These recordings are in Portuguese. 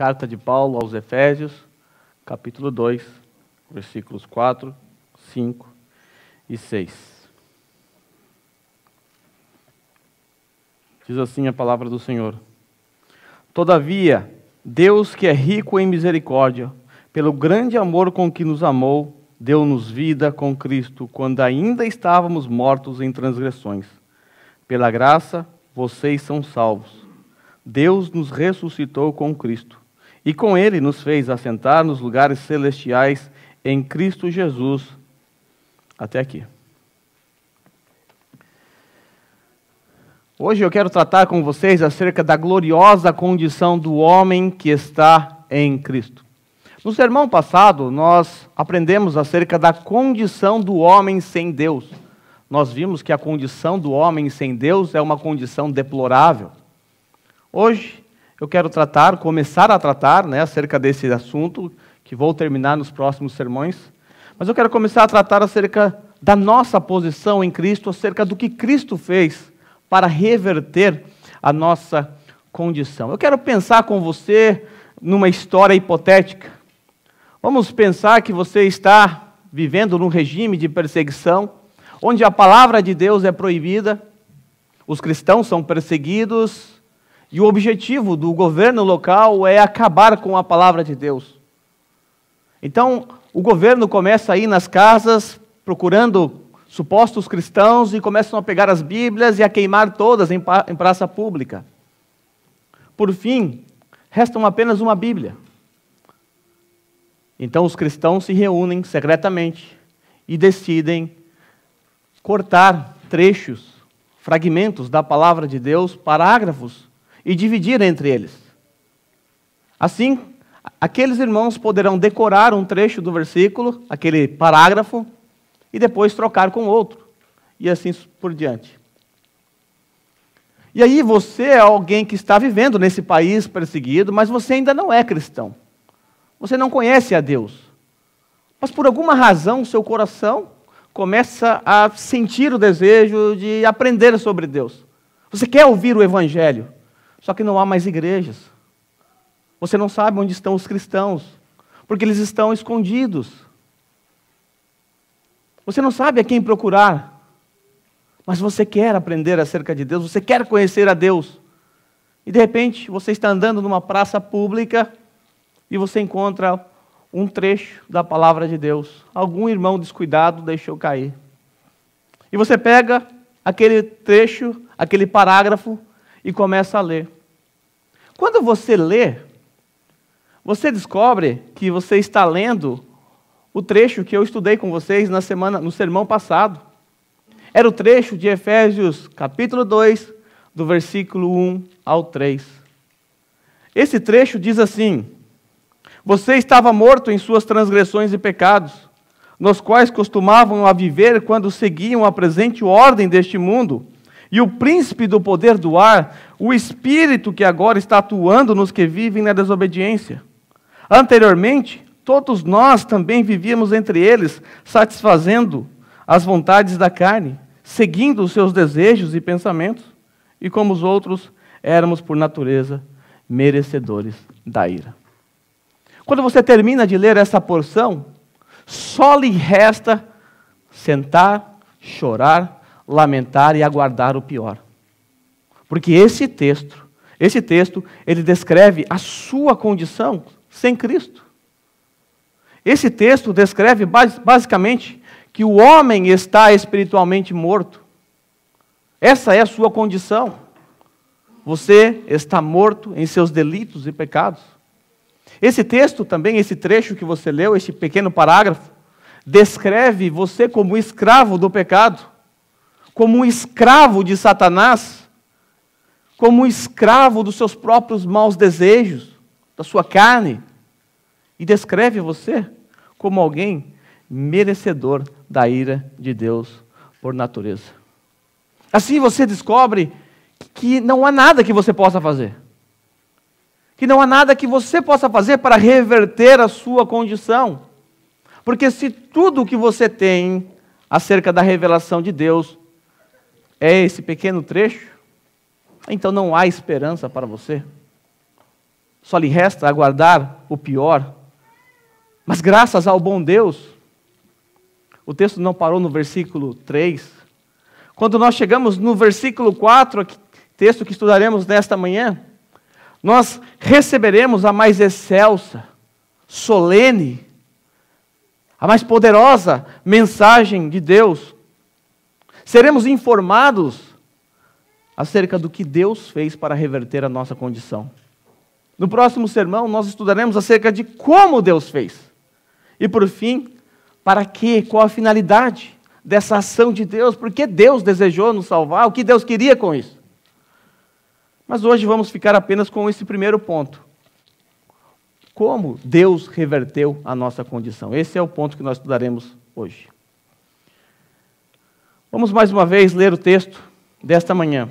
Carta de Paulo aos Efésios, capítulo 2, versículos 4, 5 e 6. Diz assim a palavra do Senhor: Todavia, Deus, que é rico em misericórdia, pelo grande amor com que nos amou, deu-nos vida com Cristo, quando ainda estávamos mortos em transgressões. Pela graça, vocês são salvos. Deus nos ressuscitou com Cristo, e com Ele nos fez assentar nos lugares celestiais em Cristo Jesus. Até aqui. Hoje eu quero tratar com vocês acerca da gloriosa condição do homem que está em Cristo. No sermão passado, nós aprendemos acerca da condição do homem sem Deus. Nós vimos que a condição do homem sem Deus é uma condição deplorável. Hoje eu quero começar a tratar acerca desse assunto, que vou terminar nos próximos sermões, mas eu quero começar a tratar acerca da nossa posição em Cristo, acerca do que Cristo fez para reverter a nossa condição. Eu quero pensar com você numa história hipotética. Vamos pensar que você está vivendo num regime de perseguição, onde a palavra de Deus é proibida, os cristãos são perseguidos, e o objetivo do governo local é acabar com a palavra de Deus. Então, o governo começa a ir nas casas, procurando supostos cristãos, e começam a pegar as Bíblias e a queimar todas em praça pública. Por fim, restam apenas uma Bíblia. Então, os cristãos se reúnem secretamente e decidem cortar trechos, fragmentos da palavra de Deus, parágrafos, e dividir entre eles. Assim, aqueles irmãos poderão decorar um trecho do versículo, aquele parágrafo, e depois trocar com outro, e assim por diante. E aí você é alguém que está vivendo nesse país perseguido, mas você ainda não é cristão. Você não conhece a Deus. Mas por alguma razão, seu coração começa a sentir o desejo de aprender sobre Deus. Você quer ouvir o Evangelho, só que não há mais igrejas. Você não sabe onde estão os cristãos, porque eles estão escondidos. Você não sabe a quem procurar, mas você quer aprender acerca de Deus, você quer conhecer a Deus. E de repente, você está andando numa praça pública e você encontra um trecho da palavra de Deus. Algum irmão descuidado deixou cair. E você pega aquele trecho, aquele parágrafo, e começa a ler. Quando você lê, você descobre que você está lendo o trecho que eu estudei com vocês no sermão passado. Era o trecho de Efésios, capítulo 2, do versículo 1 ao 3. Esse trecho diz assim: Você estava morto em suas transgressões e pecados, nos quais costumavam a viver quando seguiam a presente ordem deste mundo, e o príncipe do poder do ar, o espírito que agora está atuando nos que vivem na desobediência. Anteriormente, todos nós também vivíamos entre eles, satisfazendo as vontades da carne, seguindo os seus desejos e pensamentos, e como os outros, éramos por natureza merecedores da ira. Quando você termina de ler essa porção, só lhe resta sentar, chorar, lamentar e aguardar o pior. Porque esse texto, ele descreve a sua condição sem Cristo. Esse texto descreve basicamente que o homem está espiritualmente morto. Essa é a sua condição. Você está morto em seus delitos e pecados. Esse texto também, esse trecho que você leu, esse pequeno parágrafo, descreve você como escravo do pecado, como um escravo de Satanás, como um escravo dos seus próprios maus desejos, da sua carne, e descreve você como alguém merecedor da ira de Deus por natureza. Assim você descobre que não há nada que você possa fazer. Que não há nada que você possa fazer para reverter a sua condição. Porque se tudo o que você tem acerca da revelação de Deus é esse pequeno trecho, então não há esperança para você. só lhe resta aguardar o pior. Mas graças ao bom Deus, o texto não parou no versículo 3. Quando nós chegamos no versículo 4, texto que estudaremos nesta manhã, nós receberemos a mais excelsa, solene, a mais poderosa mensagem de Deus. Seremos informados acerca do que Deus fez para reverter a nossa condição. No próximo sermão, nós estudaremos acerca de como Deus fez. E por fim, para quê? Qual a finalidade dessa ação de Deus? Por que Deus desejou nos salvar? O que Deus queria com isso? Mas hoje vamos ficar apenas com esse primeiro ponto. Como Deus reverteu a nossa condição? Esse é o ponto que nós estudaremos hoje. Vamos mais uma vez ler o texto desta manhã.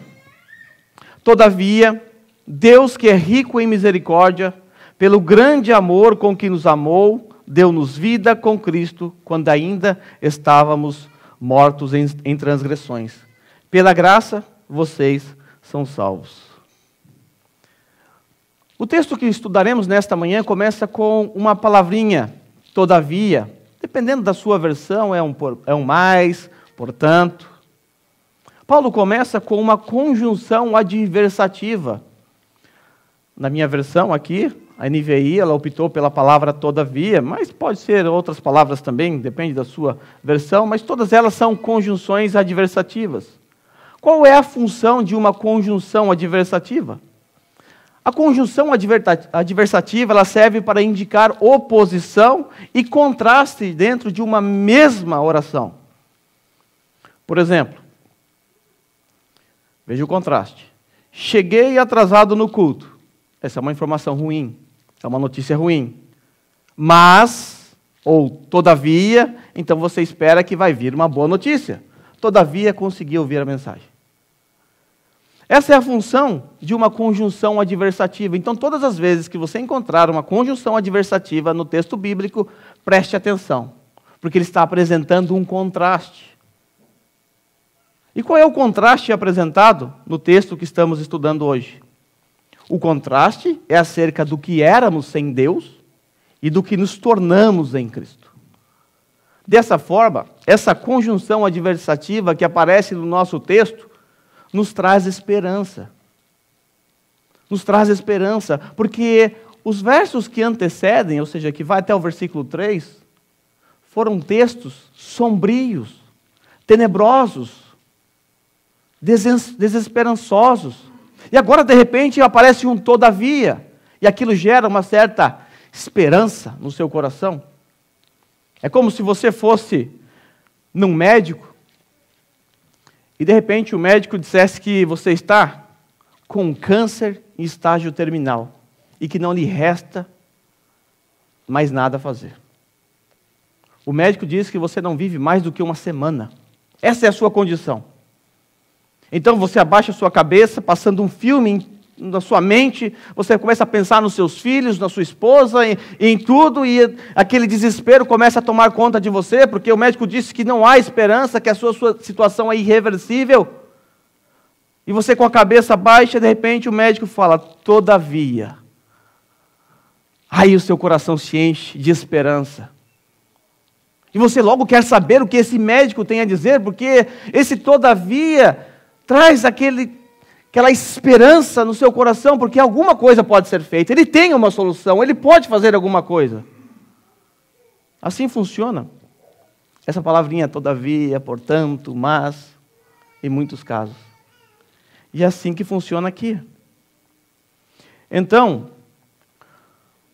Todavia, Deus, que é rico em misericórdia, pelo grande amor com que nos amou, deu-nos vida com Cristo, quando ainda estávamos mortos em transgressões. Pela graça, vocês são salvos. O texto que estudaremos nesta manhã começa com uma palavrinha, todavia. Dependendo da sua versão, é um mais, portanto. Paulo começa com uma conjunção adversativa. Na minha versão aqui, a NVI, ela optou pela palavra todavia, mas pode ser outras palavras também, depende da sua versão, mas todas elas são conjunções adversativas. Qual é a função de uma conjunção adversativa? A conjunção adversativa, ela serve para indicar oposição e contraste dentro de uma mesma oração. Por exemplo, veja o contraste. Cheguei atrasado no culto. Essa é uma informação ruim, é uma notícia ruim. Mas, ou todavia, então você espera que vai vir uma boa notícia. Todavia, consegui ouvir a mensagem. Essa é a função de uma conjunção adversativa. Então, todas as vezes que você encontrar uma conjunção adversativa no texto bíblico, preste atenção, porque ele está apresentando um contraste. E qual é o contraste apresentado no texto que estamos estudando hoje? O contraste é acerca do que éramos sem Deus e do que nos tornamos em Cristo. Dessa forma, essa conjunção adversativa que aparece no nosso texto nos traz esperança. Nos traz esperança, porque os versos que antecedem, ou seja, que vai até o versículo 3, foram textos sombrios, tenebrosos, desesperançosos. E agora, de repente, aparece um todavia, e aquilo gera uma certa esperança no seu coração. É como se você fosse num médico, e de repente o médico dissesse que você está com câncer em estágio terminal, e que não lhe resta mais nada a fazer. O médico diz que você não vive mais do que uma semana. Essa é a sua condição. Então você abaixa a sua cabeça, passando um filme na sua mente, você começa a pensar nos seus filhos, na sua esposa, em tudo, e aquele desespero começa a tomar conta de você, porque o médico disse que não há esperança, que a sua situação é irreversível. E você com a cabeça baixa, de repente o médico fala, todavia. Aí o seu coração se enche de esperança. E você logo quer saber o que esse médico tem a dizer, porque esse todavia traz aquela esperança no seu coração, porque alguma coisa pode ser feita. Ele tem uma solução, ele pode fazer alguma coisa. Assim funciona. Essa palavrinha todavia, portanto, mas, em muitos casos. E é assim que funciona aqui. Então,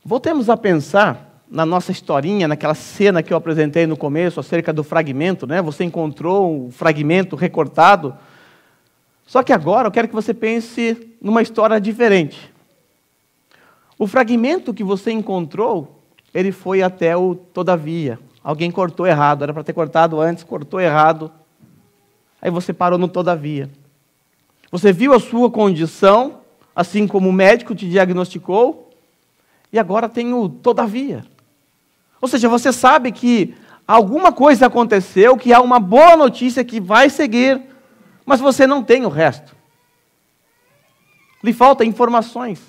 voltemos a pensar na nossa historinha, naquela cena que eu apresentei no começo, acerca do fragmento, né? Você encontrou um fragmento recortado. Só que agora eu quero que você pense numa história diferente. O fragmento que você encontrou, ele foi até o todavia. Alguém cortou errado, era para ter cortado antes, cortou errado. Aí você parou no todavia. Você viu a sua condição, assim como o médico te diagnosticou, e agora tem o todavia. Ou seja, você sabe que alguma coisa aconteceu, que há uma boa notícia que vai seguir, mas você não tem o resto. Lhe falta informações.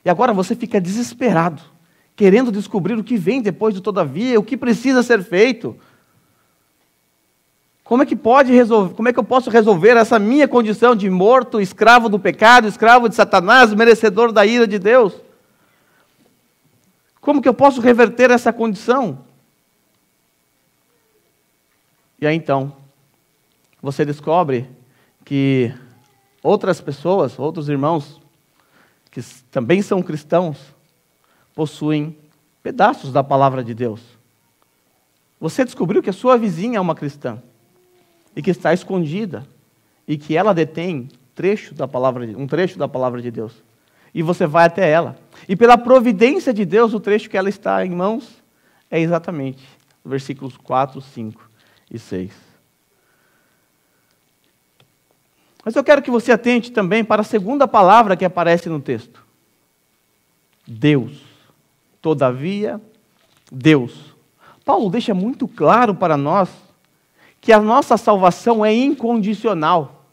E agora você fica desesperado, querendo descobrir o que vem depois do todavia, o que precisa ser feito. Como é que eu posso resolver essa minha condição de morto, escravo do pecado, escravo de Satanás, merecedor da ira de Deus? Como que eu posso reverter essa condição? E aí então, você descobre que outras pessoas, outros irmãos, que também são cristãos, possuem pedaços da palavra de Deus. Você descobriu que a sua vizinha é uma cristã, e que está escondida, e que ela detém um trecho da palavra de Deus. E você vai até ela. E pela providência de Deus, o trecho que ela está em mãos é exatamente versículos 4, 5 e 6. Mas eu quero que você atente também para a segunda palavra que aparece no texto. Deus. Todavia, Deus. Paulo deixa muito claro para nós que a nossa salvação é incondicional.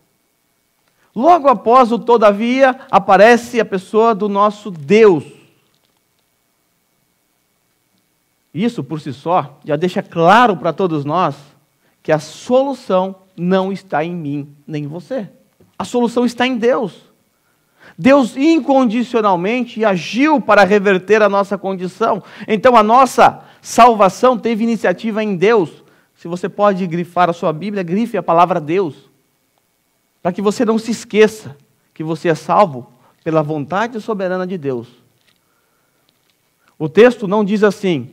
Logo após o todavia, aparece a pessoa do nosso Deus. Isso, por si só, já deixa claro para todos nós que a solução não está em mim, nem em você. A solução está em Deus. Deus incondicionalmente agiu para reverter a nossa condição. Então, a nossa salvação teve iniciativa em Deus. Se você pode grifar a sua Bíblia, grife a palavra Deus, para que você não se esqueça que você é salvo pela vontade soberana de Deus. O texto não diz assim: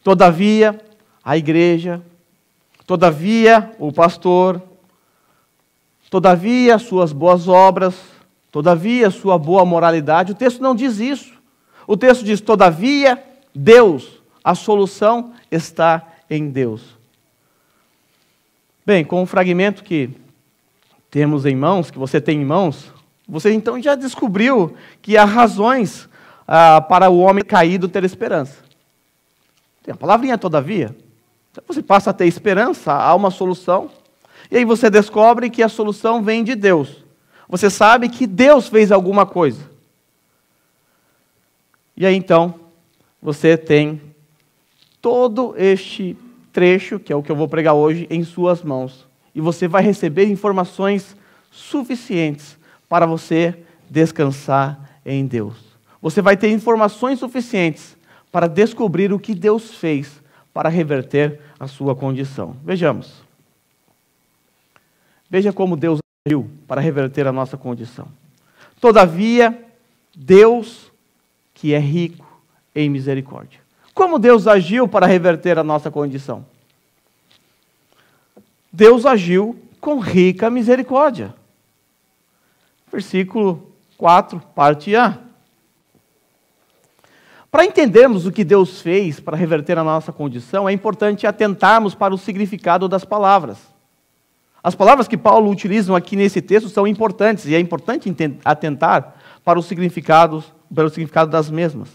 todavia a igreja, todavia o pastor, todavia suas boas obras, todavia sua boa moralidade. O texto não diz isso. O texto diz: todavia Deus, a solução está em Deus. Bem, com o fragmento que temos em mãos, que você tem em mãos, você então já descobriu que há razões para o homem caído ter esperança. Tem a palavrinha todavia. Então você passa a ter esperança, há uma solução, e aí você descobre que a solução vem de Deus. Você sabe que Deus fez alguma coisa. E aí então, você tem todo este trecho, que é o que eu vou pregar hoje, em suas mãos. E você vai receber informações suficientes para você descansar em Deus. Você vai ter informações suficientes para descobrir o que Deus fez para reverter a sua condição. Vejamos. Veja como Deus agiu para reverter a nossa condição. Todavia, Deus, que é rico em misericórdia. Como Deus agiu para reverter a nossa condição? Deus agiu com rica misericórdia. Versículo 4, parte A. Para entendermos o que Deus fez para reverter a nossa condição, é importante atentarmos para o significado das palavras. As palavras que Paulo utiliza aqui nesse texto são importantes, e é importante atentar para o significado das mesmas.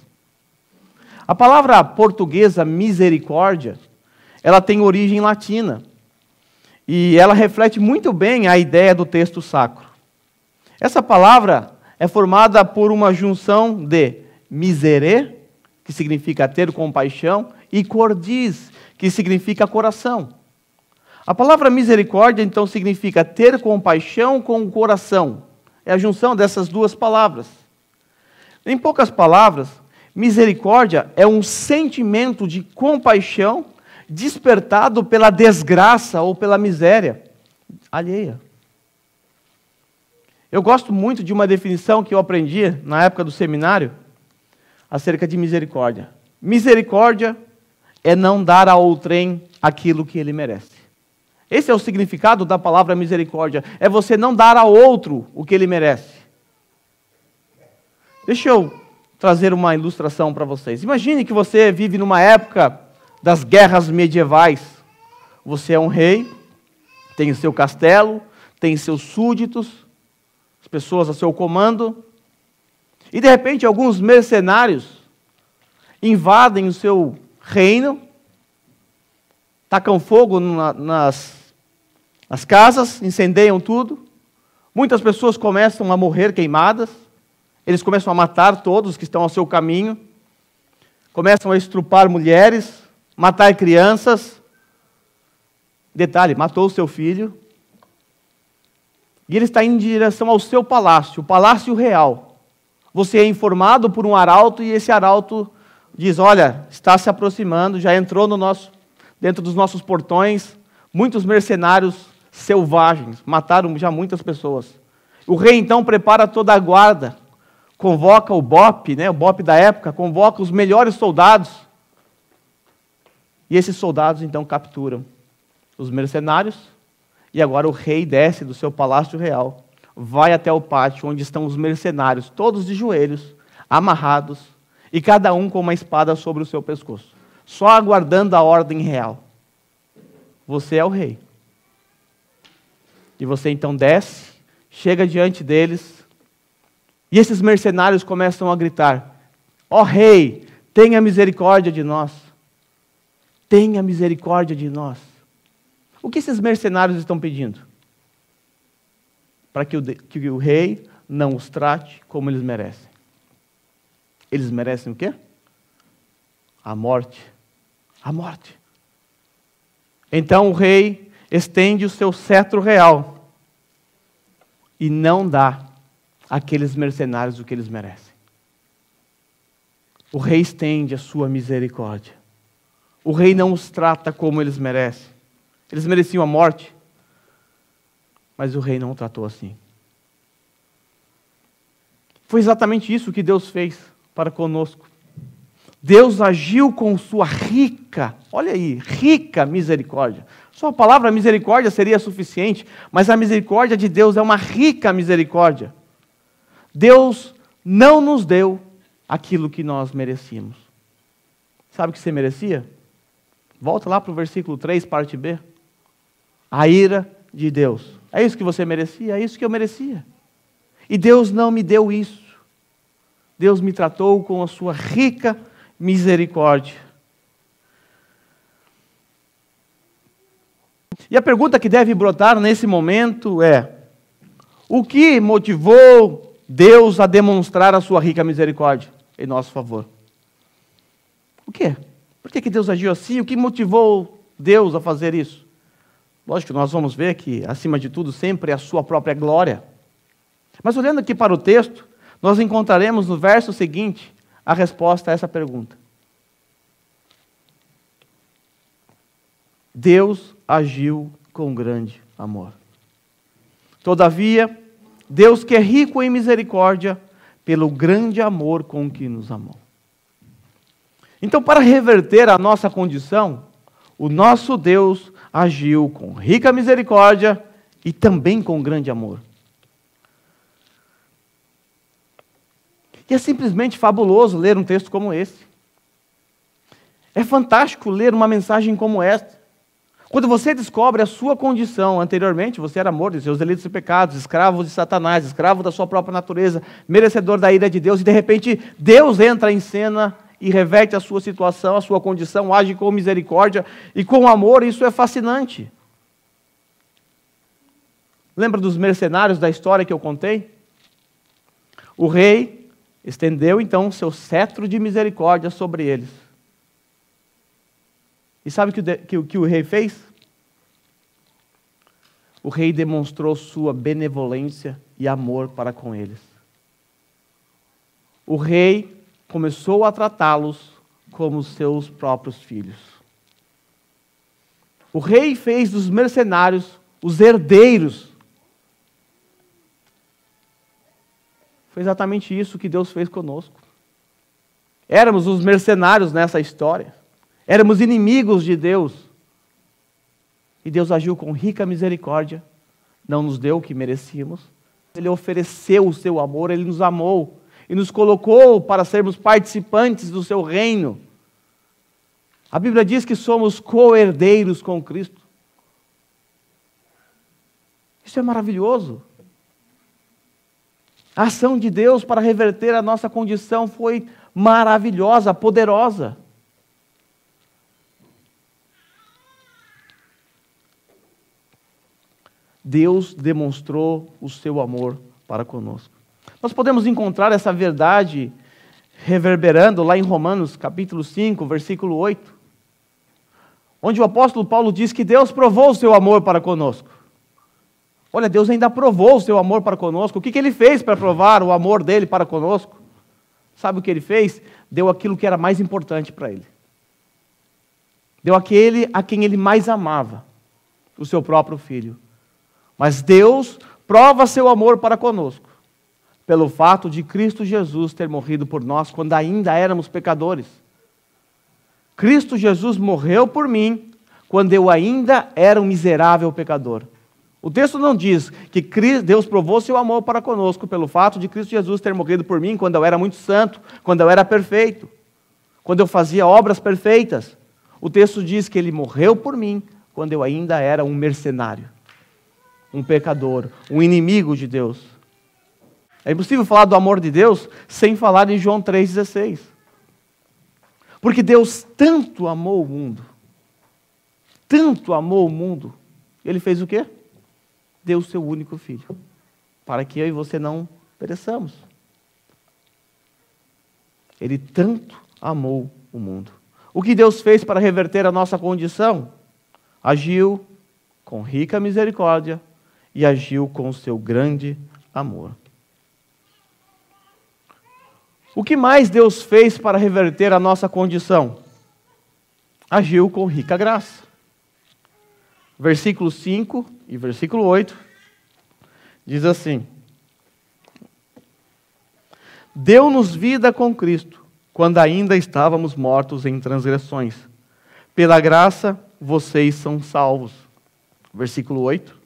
A palavra portuguesa misericórdia, ela tem origem latina, e ela reflete muito bem a ideia do texto sacro. Essa palavra é formada por uma junção de miserere, que significa ter compaixão, e cordis, que significa coração. A palavra misericórdia, então, significa ter compaixão com o coração. É a junção dessas duas palavras. Em poucas palavras, misericórdia é um sentimento de compaixão despertado pela desgraça ou pela miséria alheia. Eu gosto muito de uma definição que eu aprendi na época do seminário acerca de misericórdia. Misericórdia é não dar a outrem aquilo que ele merece. Esse é o significado da palavra misericórdia. É você não dar a outro o que ele merece. Deixa eu trazer uma ilustração para vocês. Imagine que você vive numa época das guerras medievais. Você é um rei, tem o seu castelo, tem seus súditos, as pessoas a seu comando, e de repente alguns mercenários invadem o seu reino, tacam fogo nas casas, incendeiam tudo, muitas pessoas começam a morrer queimadas, Eles começam a matar todos que estão ao seu caminho, começam a estrupar mulheres, matar crianças. Detalhe, matou o seu filho. E ele está em direção ao seu palácio, o palácio real. Você é informado por um arauto e esse arauto diz, olha, está se aproximando, já entrou dentro dos nossos portões, muitos mercenários selvagens, mataram já muitas pessoas. O rei então prepara toda a guarda, convoca o BOP, o BOP da época, convoca os melhores soldados. E esses soldados então capturam os mercenários, e agora o rei desce do seu palácio real, vai até o pátio onde estão os mercenários, todos de joelhos, amarrados, e cada um com uma espada sobre o seu pescoço, só aguardando a ordem real. Você é o rei. E você então desce, chega diante deles, e esses mercenários começam a gritar, ó rei, tenha misericórdia de nós. Tenha misericórdia de nós. O que esses mercenários estão pedindo? Para que o rei não os trate como eles merecem. Eles merecem o quê? A morte. A morte. Então o rei estende o seu cetro real e não dá àqueles mercenários o que eles merecem. O rei estende a sua misericórdia. O rei não os trata como eles merecem. Eles mereciam a morte, mas o rei não o tratou assim. Foi exatamente isso que Deus fez para conosco. Deus agiu com sua rica, olha aí, rica misericórdia. Só a palavra misericórdia seria suficiente, mas a misericórdia de Deus é uma rica misericórdia. Deus não nos deu aquilo que nós merecíamos. Sabe o que você merecia? Volta lá para o versículo 3, parte B. A ira de Deus. É isso que você merecia? É isso que eu merecia. E Deus não me deu isso. Deus me tratou com a sua rica misericórdia. E a pergunta que deve brotar nesse momento é: o que motivou Deus a demonstrar a sua rica misericórdia em nosso favor? O quê? Por que Deus agiu assim? O que motivou Deus a fazer isso? Lógico que nós vamos ver que, acima de tudo, sempre é a sua própria glória. Mas olhando aqui para o texto, nós encontraremos no verso seguinte a resposta a essa pergunta. Deus agiu com grande amor. Todavia, Deus que é rico em misericórdia, pelo grande amor com que nos amou. Então, para reverter a nossa condição, o nosso Deus agiu com rica misericórdia e também com grande amor. E é simplesmente fabuloso ler um texto como esse. É fantástico ler uma mensagem como esta. Quando você descobre a sua condição, anteriormente você era morto de seus delitos e pecados, escravo de Satanás, escravo da sua própria natureza, merecedor da ira de Deus, e de repente Deus entra em cena e reverte a sua situação, a sua condição, age com misericórdia e com amor, isso é fascinante. Lembra dos mercenários da história que eu contei? O rei estendeu então seu cetro de misericórdia sobre eles. E sabe o que o rei fez? O rei demonstrou sua benevolência e amor para com eles. O rei começou a tratá-los como seus próprios filhos. O rei fez dos mercenários os herdeiros. Foi exatamente isso que Deus fez conosco. Éramos os mercenários nessa história. Éramos inimigos de Deus. E Deus agiu com rica misericórdia. Não nos deu o que merecíamos. Ele ofereceu o seu amor, Ele nos amou. E nos colocou para sermos participantes do seu reino. A Bíblia diz que somos co-herdeiros com Cristo. Isso é maravilhoso. A ação de Deus para reverter a nossa condição foi maravilhosa, poderosa. Deus demonstrou o seu amor para conosco. Nós podemos encontrar essa verdade reverberando lá em Romanos capítulo 5, versículo 8, onde o apóstolo Paulo diz que Deus provou o seu amor para conosco. Olha, Deus ainda provou o seu amor para conosco. O que ele fez para provar o amor dele para conosco? Sabe o que ele fez? Deu aquilo que era mais importante para ele. Deu aquele a quem ele mais amava, o seu próprio filho. Mas Deus prova seu amor para conosco, pelo fato de Cristo Jesus ter morrido por nós quando ainda éramos pecadores. Cristo Jesus morreu por mim quando eu ainda era um miserável pecador. O texto não diz que Deus provou seu amor para conosco pelo fato de Cristo Jesus ter morrido por mim quando eu era muito santo, quando eu era perfeito, quando eu fazia obras perfeitas. O texto diz que ele morreu por mim quando eu ainda era um mercenário, um pecador, um inimigo de Deus. É impossível falar do amor de Deus sem falar em João 3,16. Porque Deus tanto amou o mundo, Ele fez o quê? Deu o seu único filho, para que eu e você não pereçamos. Ele tanto amou o mundo. O que Deus fez para reverter a nossa condição? Agiu com rica misericórdia e agiu com o seu grande amor. O que mais Deus fez para reverter a nossa condição? Agiu com rica graça. Versículo 5 e versículo 8 diz assim: deu-nos vida com Cristo, quando ainda estávamos mortos em transgressões. Pela graça, vocês são salvos. Versículo 8.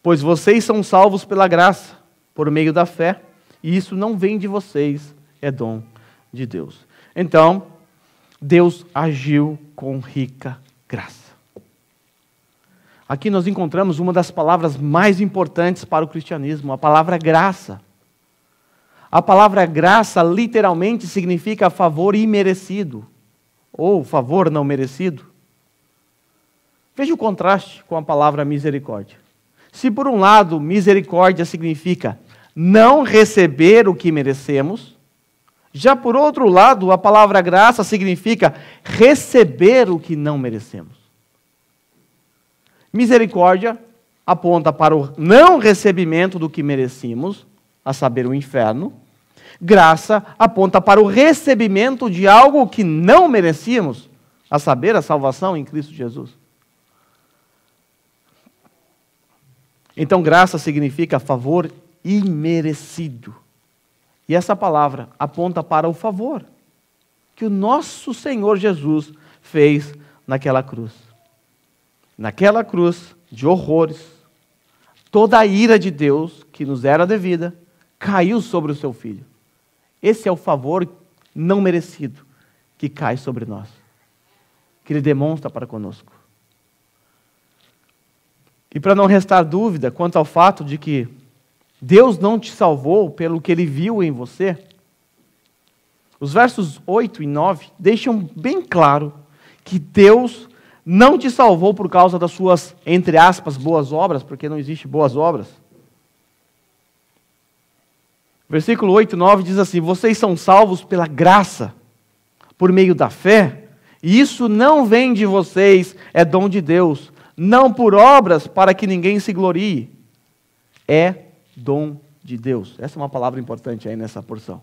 Pois vocês são salvos pela graça, por meio da fé, e isso não vem de vocês, é dom de Deus. Então, Deus agiu com rica graça. Aqui nós encontramos uma das palavras mais importantes para o cristianismo, a palavra graça. A palavra graça literalmente significa favor imerecido, ou favor não merecido. Veja o contraste com a palavra misericórdia. Se por um lado misericórdia significa não receber o que merecemos, já por outro lado a palavra graça significa receber o que não merecemos. Misericórdia aponta para o não recebimento do que merecemos, a saber, o inferno. Graça aponta para o recebimento de algo que não merecíamos, a saber, a salvação em Cristo Jesus. Então, graça significa favor imerecido. E essa palavra aponta para o favor que o nosso Senhor Jesus fez naquela cruz. Naquela cruz de horrores, toda a ira de Deus, que nos era devida, caiu sobre o seu Filho. Esse é o favor não merecido que cai sobre nós, que Ele demonstra para conosco. E para não restar dúvida quanto ao fato de que Deus não te salvou pelo que Ele viu em você, os versos 8 e 9 deixam bem claro que Deus não te salvou por causa das suas, entre aspas, boas obras, porque não existe boas obras. Versículo 8 e 9 diz assim: vocês são salvos pela graça, por meio da fé, e isso não vem de vocês, é dom de Deus, não por obras para que ninguém se glorie. É dom de Deus. Essa é uma palavra importante aí nessa porção.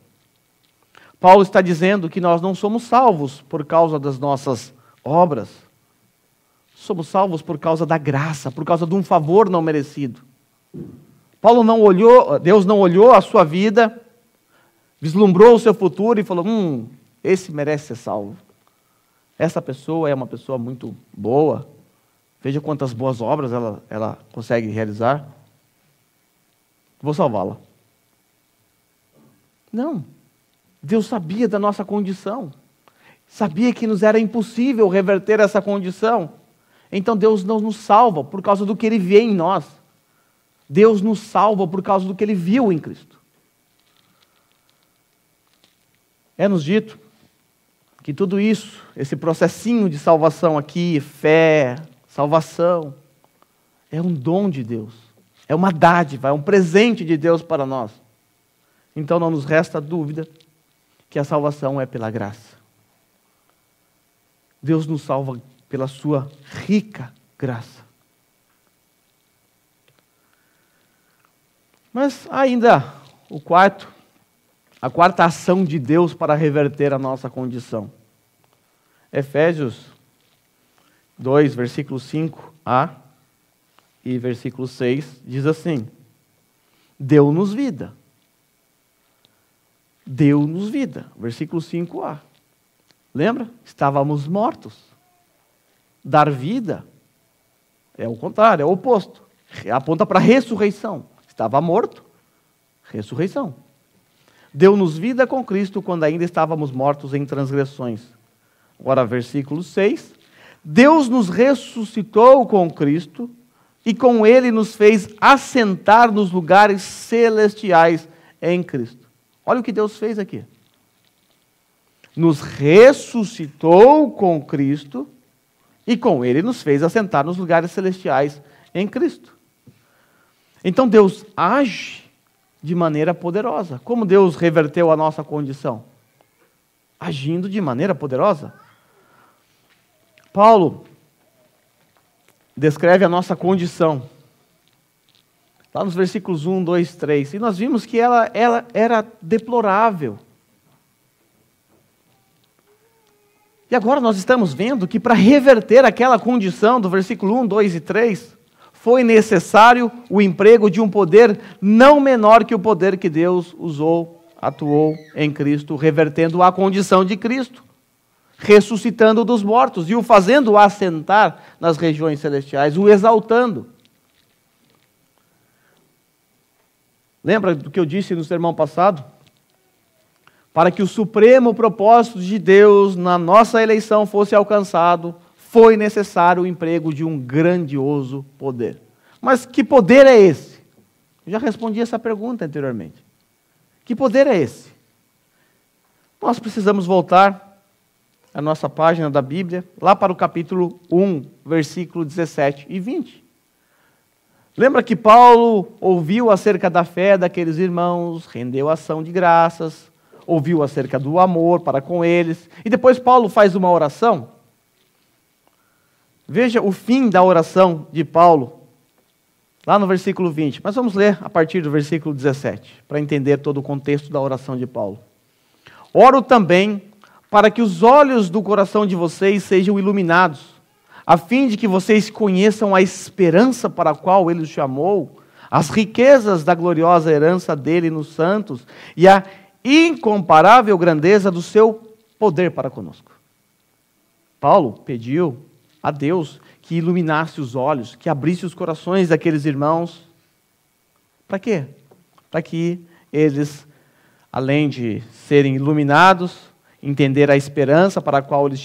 Paulo está dizendo que nós não somos salvos por causa das nossas obras. Somos salvos por causa da graça, por causa de um favor não merecido. Deus não olhou a sua vida, vislumbrou o seu futuro e falou: esse merece ser salvo. Essa pessoa é uma pessoa muito boa. Veja quantas boas obras ela consegue realizar. Vou salvá-la. Não. Deus sabia da nossa condição. Sabia que nos era impossível reverter essa condição. Então Deus não nos salva por causa do que Ele vê em nós. Deus nos salva por causa do que Ele viu em Cristo. É-nos dito que tudo isso, esse processinho de salvação aqui, fé, salvação, é um dom de Deus. É uma dádiva, é um presente de Deus para nós. então não nos resta dúvida que a salvação é pela graça. Deus nos salva pela sua rica graça. Mas ainda a quarta ação de Deus para reverter a nossa condição. Efésios 2, versículo 5a e versículo 6, diz assim: deu-nos vida. Deu-nos vida. Versículo 5a. Lembra? Estávamos mortos. Dar vida é o contrário, é o oposto. Aponta para a ressurreição. Estava morto, ressurreição. Deu-nos vida com Cristo quando ainda estávamos mortos em transgressões. Agora, versículo 6. Deus nos ressuscitou com Cristo e com Ele nos fez assentar nos lugares celestiais em Cristo. Olha o que Deus fez aqui. Nos ressuscitou com Cristo e com Ele nos fez assentar nos lugares celestiais em Cristo. Então Deus age de maneira poderosa. Como Deus reverteu a nossa condição? Agindo de maneira poderosa. Paulo descreve a nossa condição. Lá nos versículos 1, 2, 3. E nós vimos que ela era deplorável. E agora nós estamos vendo que para reverter aquela condição do versículo 1, 2 e 3, foi necessário o emprego de um poder não menor que o poder que Deus atuou em Cristo, revertendo a condição de Cristo, ressuscitando dos mortos e o fazendo assentar nas regiões celestiais, o exaltando. Lembra do que eu disse no sermão passado? Para que o supremo propósito de Deus na nossa eleição fosse alcançado, foi necessário o emprego de um grandioso poder. Mas que poder é esse? Eu já respondi essa pergunta anteriormente. Que poder é esse? Nós precisamos voltar à nossa página da Bíblia, lá para o capítulo 1, versículo 17 e 20. Lembra que Paulo ouviu acerca da fé daqueles irmãos, rendeu ação de graças, ouviu acerca do amor para com eles, e depois Paulo faz uma oração. Veja o fim da oração de Paulo, lá no versículo 20. Mas vamos ler a partir do versículo 17, para entender todo o contexto da oração de Paulo. Oro também para que os olhos do coração de vocês sejam iluminados, a fim de que vocês conheçam a esperança para a qual Ele os chamou, as riquezas da gloriosa herança dele nos santos e a incomparável grandeza do seu poder para conosco. Paulo pediu a Deus que iluminasse os olhos, que abrisse os corações daqueles irmãos. Para quê? Para que eles, além de serem iluminados, entender a esperança para a qual eles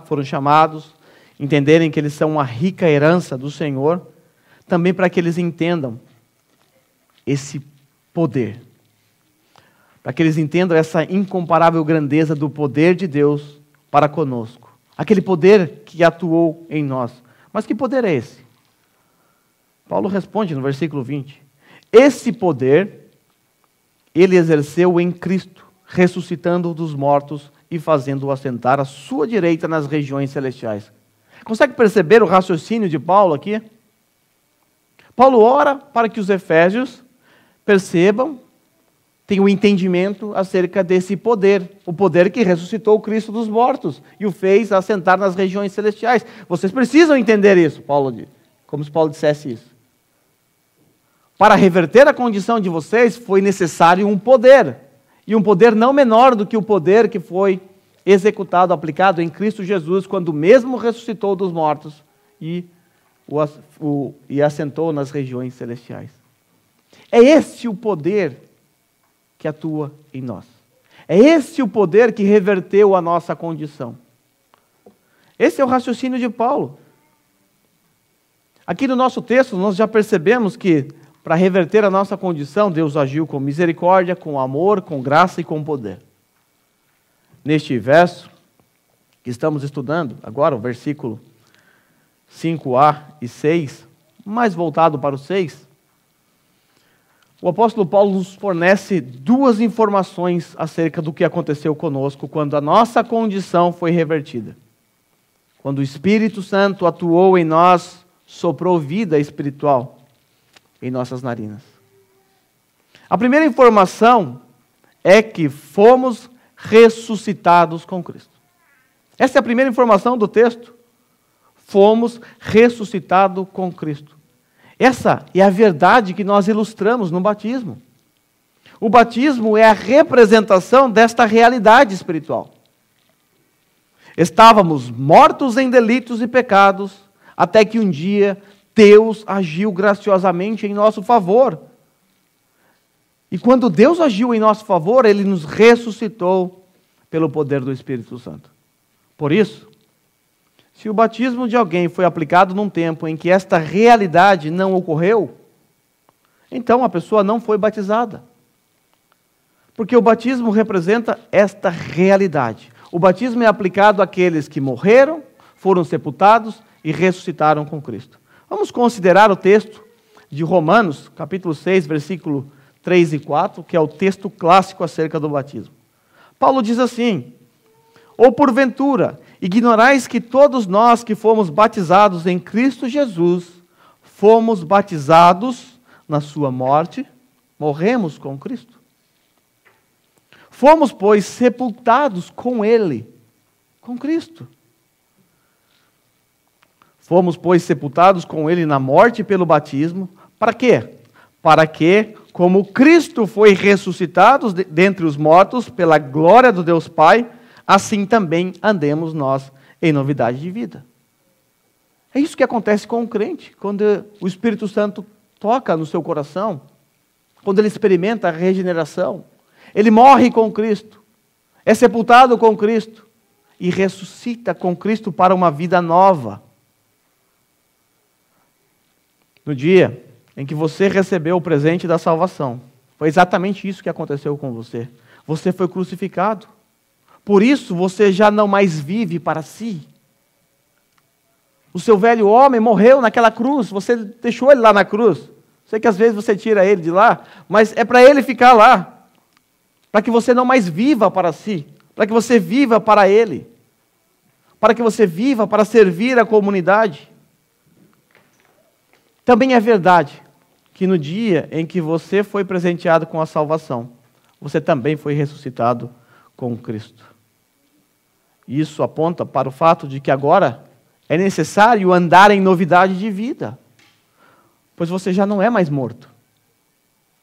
foram chamados, entenderem que eles são uma rica herança do Senhor, também para que eles entendam esse poder, para que eles entendam essa incomparável grandeza do poder de Deus para conosco. Aquele poder que atuou em nós. Mas que poder é esse? Paulo responde no versículo 20. Esse poder, ele exerceu em Cristo, ressuscitando dos mortos e fazendo-o assentar à sua direita nas regiões celestiais. Consegue perceber o raciocínio de Paulo aqui? Paulo ora para que os efésios percebam, tenham um entendimento acerca desse poder, o poder que ressuscitou o Cristo dos mortos e o fez assentar nas regiões celestiais. Vocês precisam entender isso, Paulo diz, como se Paulo dissesse isso. Para reverter a condição de vocês foi necessário um poder, e um poder não menor do que o poder que foi executado, aplicado em Cristo Jesus, quando mesmo ressuscitou dos mortos e assentou nas regiões celestiais. É esse o poder que atua em nós. É esse o poder que reverteu a nossa condição. Esse é o raciocínio de Paulo. Aqui no nosso texto, nós já percebemos que, para reverter a nossa condição, Deus agiu com misericórdia, com amor, com graça e com poder. Neste verso que estamos estudando, agora o versículo 5a e 6, mais voltado para o 6, O apóstolo Paulo nos fornece duas informações acerca do que aconteceu conosco quando a nossa condição foi revertida. Quando o Espírito Santo atuou em nós, soprou vida espiritual em nossas narinas. A primeira informação é que fomos ressuscitados com Cristo. Essa é a primeira informação do texto. Fomos ressuscitados com Cristo. Essa é a verdade que nós ilustramos no batismo. O batismo é a representação desta realidade espiritual. Estávamos mortos em delitos e pecados, até que um dia Deus agiu graciosamente em nosso favor. E quando Deus agiu em nosso favor, Ele nos ressuscitou pelo poder do Espírito Santo. Por isso, se o batismo de alguém foi aplicado num tempo em que esta realidade não ocorreu, então a pessoa não foi batizada. Porque o batismo representa esta realidade. O batismo é aplicado àqueles que morreram, foram sepultados e ressuscitaram com Cristo. Vamos considerar o texto de Romanos, capítulo 6, versículo 3 e 4, que é o texto clássico acerca do batismo. Paulo diz assim: ou porventura, ignorais que todos nós que fomos batizados em Cristo Jesus, fomos batizados na sua morte, morremos com Cristo. Fomos, pois, sepultados com Ele, com Cristo. Fomos, pois, sepultados com Ele na morte pelo batismo. Para quê? Para que, como Cristo foi ressuscitado dentre os mortos pela glória do Deus Pai, assim também andemos nós em novidade de vida. É isso que acontece com o crente, quando o Espírito Santo toca no seu coração, quando ele experimenta a regeneração. Ele morre com Cristo, é sepultado com Cristo e ressuscita com Cristo para uma vida nova. No dia em que você recebeu o presente da salvação, foi exatamente isso que aconteceu com você. Você foi crucificado. Por isso você já não mais vive para si. O seu velho homem morreu naquela cruz, você deixou ele lá na cruz. Sei que às vezes você tira ele de lá, mas é para ele ficar lá. Para que você não mais viva para si, para que você viva para Ele, para que você viva para servir a comunidade. Também é verdade que no dia em que você foi presenteado com a salvação, você também foi ressuscitado com Cristo. Isso aponta para o fato de que agora é necessário andar em novidade de vida, pois você já não é mais morto,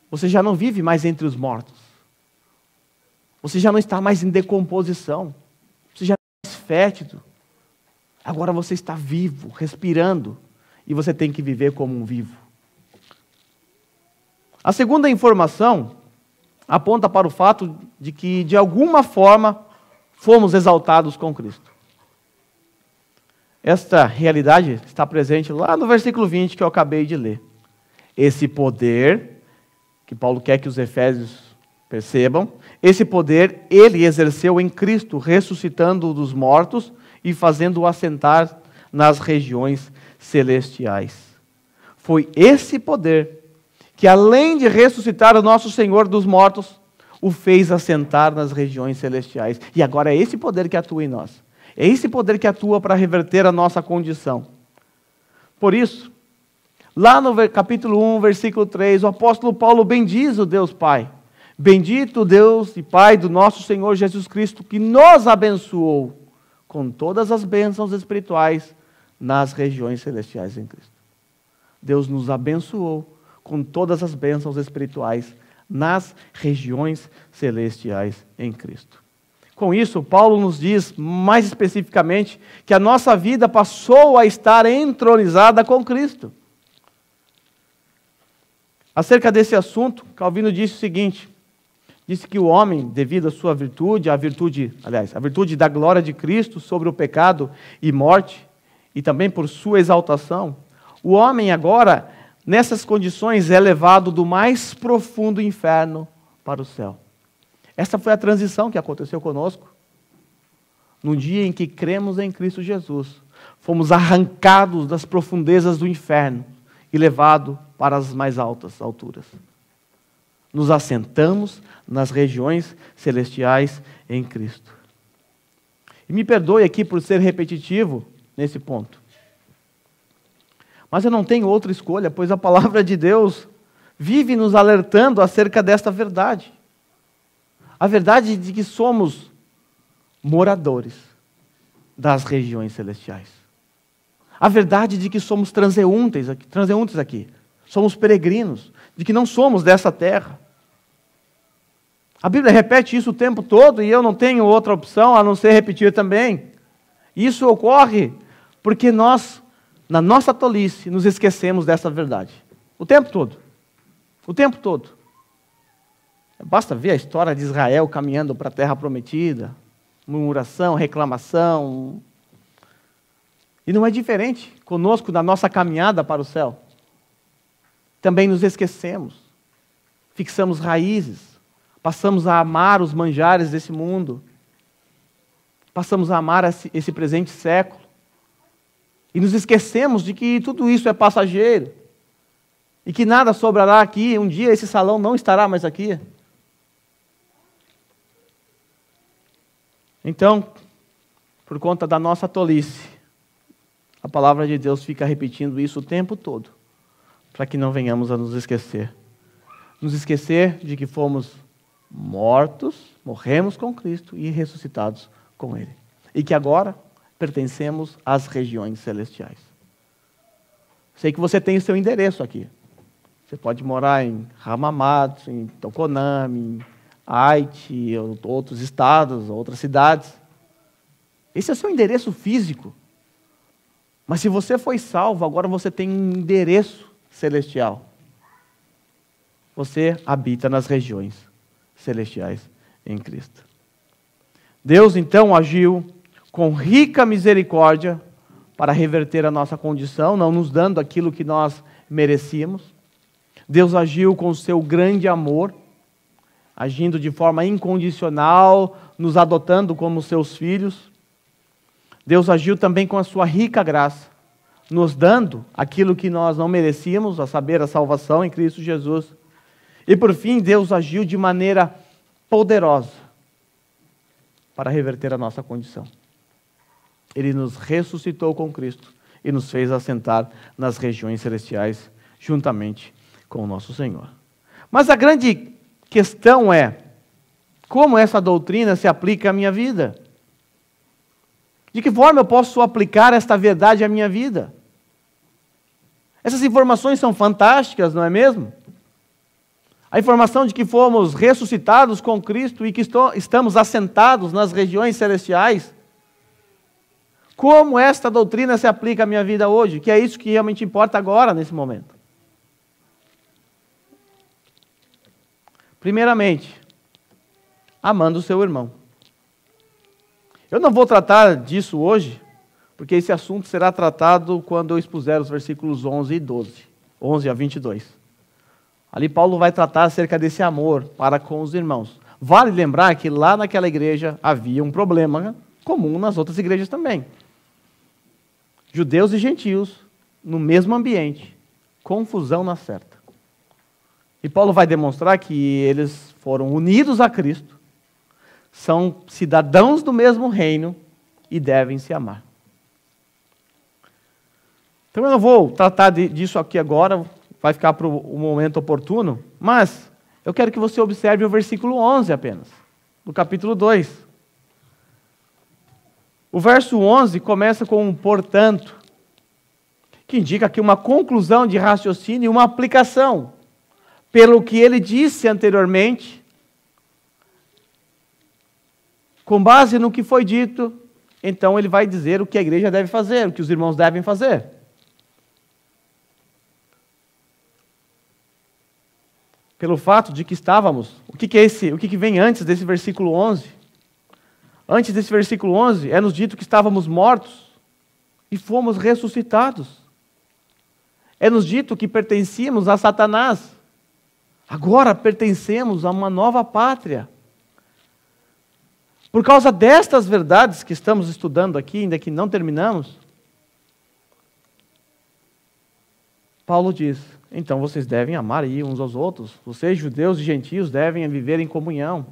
você já não vive mais entre os mortos. Você já não está mais em decomposição. Você já não é mais fétido. Agora você está vivo, respirando. E você tem que viver como um vivo. A segunda informação aponta para o fato de que, de alguma forma, fomos exaltados com Cristo. Esta realidade está presente lá no versículo 20 que eu acabei de ler. Esse poder, que Paulo quer que os efésios percebam, esse poder ele exerceu em Cristo, ressuscitando-o dos mortos e fazendo-o assentar nas regiões celestiais. Foi esse poder que, além de ressuscitar o nosso Senhor dos mortos, o fez assentar nas regiões celestiais. E agora é esse poder que atua em nós. É esse poder que atua para reverter a nossa condição. Por isso, lá no capítulo 1, versículo 3, o apóstolo Paulo bendiz o Deus Pai. Bendito Deus e Pai do nosso Senhor Jesus Cristo, que nos abençoou com todas as bênçãos espirituais nas regiões celestiais em Cristo. Deus nos abençoou com todas as bênçãos espirituais nas regiões celestiais em Cristo. Com isso, Paulo nos diz, mais especificamente, que a nossa vida passou a estar entronizada com Cristo. Acerca desse assunto, Calvino disse o seguinte: disse que o homem, devido à sua virtude, a virtude da glória de Cristo sobre o pecado e morte, e também por sua exaltação, o homem agora, nessas condições, é levado do mais profundo inferno para o céu. Essa foi a transição que aconteceu conosco. No dia em que cremos em Cristo Jesus, fomos arrancados das profundezas do inferno e levados para as mais altas alturas. nos assentamos nas regiões celestiais em Cristo. E me perdoe aqui por ser repetitivo nesse ponto. Mas eu não tenho outra escolha, pois a palavra de Deus vive nos alertando acerca desta verdade. A verdade de que somos moradores das regiões celestiais. A verdade de que somos transeuntes aqui. Somos peregrinos, de que não somos dessa terra. A Bíblia repete isso o tempo todo e eu não tenho outra opção a não ser repetir também. Isso ocorre porque nós, na nossa tolice, nos esquecemos dessa verdade. O tempo todo. O tempo todo. Basta ver a história de Israel caminhando para a terra prometida. Murmuração, reclamação. E não é diferente conosco na nossa caminhada para o céu. Também nos esquecemos. Fixamos raízes. Passamos a amar os manjares desse mundo. Passamos a amar esse presente século. E nos esquecemos de que tudo isso é passageiro. E que nada sobrará aqui. Um dia esse salão não estará mais aqui. Então, por conta da nossa tolice, a palavra de Deus fica repetindo isso o tempo todo, para que não venhamos a nos esquecer. Nos esquecer de que fomos mortos, morremos com Cristo e ressuscitados com Ele. E que agora pertencemos às regiões celestiais. Sei que você tem o seu endereço aqui. Você pode morar em Hamamatsu, em Tokonami, em Haiti, outros estados, outras cidades. Esse é o seu endereço físico. Mas se você foi salvo, agora você tem um endereço celestial. Você habita nas regiões celestiais em Cristo. Deus então agiu com rica misericórdia para reverter a nossa condição, não nos dando aquilo que nós merecíamos. Deus agiu com o seu grande amor, agindo de forma incondicional, nos adotando como seus filhos. Deus agiu também com a sua rica graça, nos dando aquilo que nós não merecíamos, a saber, a salvação em Cristo Jesus. E por fim, Deus agiu de maneira poderosa para reverter a nossa condição. Ele nos ressuscitou com Cristo e nos fez assentar nas regiões celestiais juntamente com o nosso Senhor. Mas a grande questão é, como essa doutrina se aplica à minha vida? De que forma eu posso aplicar esta verdade à minha vida? Essas informações são fantásticas, não é mesmo? A informação de que fomos ressuscitados com Cristo e que estamos assentados nas regiões celestiais. Como esta doutrina se aplica à minha vida hoje? Que é isso que realmente importa agora, nesse momento. Primeiramente, amando o seu irmão. Eu não vou tratar disso hoje, porque esse assunto será tratado quando eu expuser os versículos 11 e 12, 11 a 22. Ali Paulo vai tratar acerca desse amor para com os irmãos. Vale lembrar que lá naquela igreja havia um problema comum nas outras igrejas também. Judeus e gentios no mesmo ambiente, confusão na certa. E Paulo vai demonstrar que eles foram unidos a Cristo, são cidadãos do mesmo reino e devem se amar. Então eu não vou tratar disso aqui agora, vai ficar para o momento oportuno, mas eu quero que você observe o versículo 11 apenas, do capítulo 2. O verso 11 começa com um portanto, que indica aqui uma conclusão de raciocínio e uma aplicação. Pelo que ele disse anteriormente, com base no que foi dito, então ele vai dizer o que a igreja deve fazer, o que os irmãos devem fazer. Pelo fato de que estávamos, o que vem antes desse versículo 11? Antes desse versículo 11, é nos dito que estávamos mortos e fomos ressuscitados. É nos dito que pertencíamos a Satanás. Agora pertencemos a uma nova pátria. Por causa destas verdades que estamos estudando aqui, ainda que não terminamos, Paulo diz, então vocês devem amar aí uns aos outros. Vocês, judeus e gentios, devem viver em comunhão.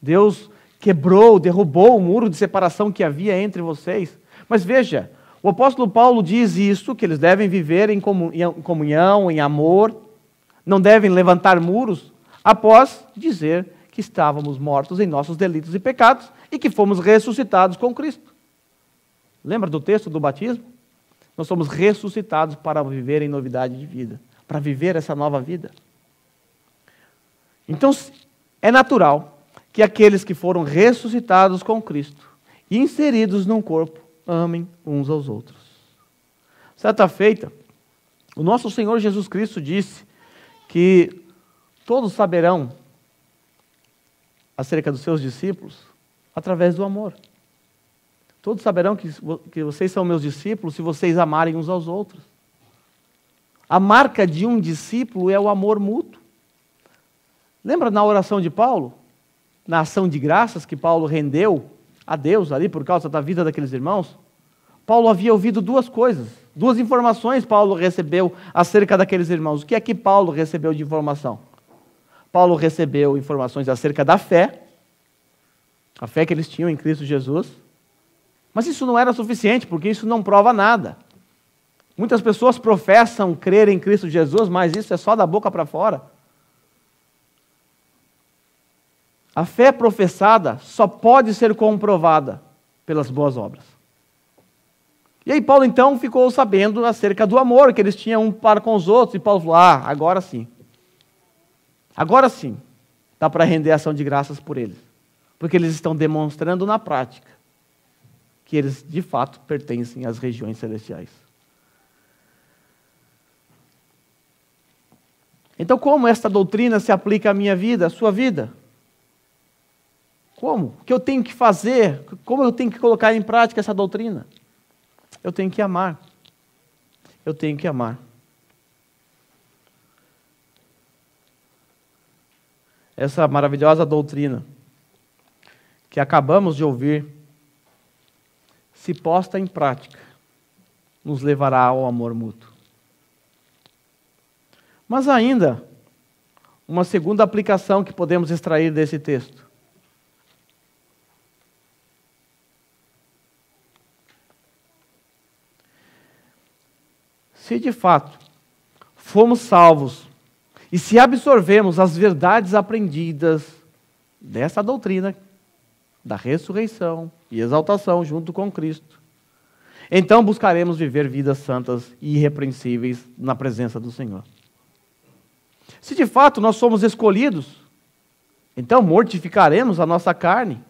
Deus quebrou, derrubou o muro de separação que havia entre vocês. Mas veja, o apóstolo Paulo diz isso, que eles devem viver em comunhão, em amor, não devem levantar muros, após dizer que estávamos mortos em nossos delitos e pecados e que fomos ressuscitados com Cristo. Lembra do texto do batismo? Nós somos ressuscitados para viver em novidade de vida, para viver essa nova vida. Então, é natural que aqueles que foram ressuscitados com Cristo e inseridos num corpo, amem uns aos outros. Certa feita, o nosso Senhor Jesus Cristo disse que todos saberão acerca dos seus discípulos através do amor. Todos saberão que vocês são meus discípulos se vocês amarem uns aos outros. A marca de um discípulo é o amor mútuo. Lembra na oração de Paulo? Na ação de graças que Paulo rendeu a Deus ali por causa da vida daqueles irmãos? Paulo havia ouvido duas coisas, duas informações Paulo recebeu acerca daqueles irmãos. O que é que Paulo recebeu de informação? Paulo recebeu informações acerca da fé, a fé que eles tinham em Cristo Jesus, mas isso não era suficiente, porque isso não prova nada. Muitas pessoas professam crer em Cristo Jesus, mas isso é só da boca para fora. A fé professada só pode ser comprovada pelas boas obras. E aí Paulo então ficou sabendo acerca do amor que eles tinham um para com os outros, e Paulo falou, agora sim. Agora sim, dá para render ação de graças por eles. Porque eles estão demonstrando na prática que eles de fato pertencem às regiões celestiais. Então, como esta doutrina se aplica à minha vida, à sua vida? Como? O que eu tenho que fazer? Como eu tenho que colocar em prática essa doutrina? Eu tenho que amar. Eu tenho que amar. Essa maravilhosa doutrina que acabamos de ouvir, se posta em prática, nos levará ao amor mútuo. Mas ainda, uma segunda aplicação que podemos extrair desse texto. Se de fato fomos salvos e se absorvemos as verdades aprendidas dessa doutrina da ressurreição e exaltação junto com Cristo, então buscaremos viver vidas santas e irrepreensíveis na presença do Senhor. Se de fato nós somos escolhidos, então mortificaremos a nossa carne,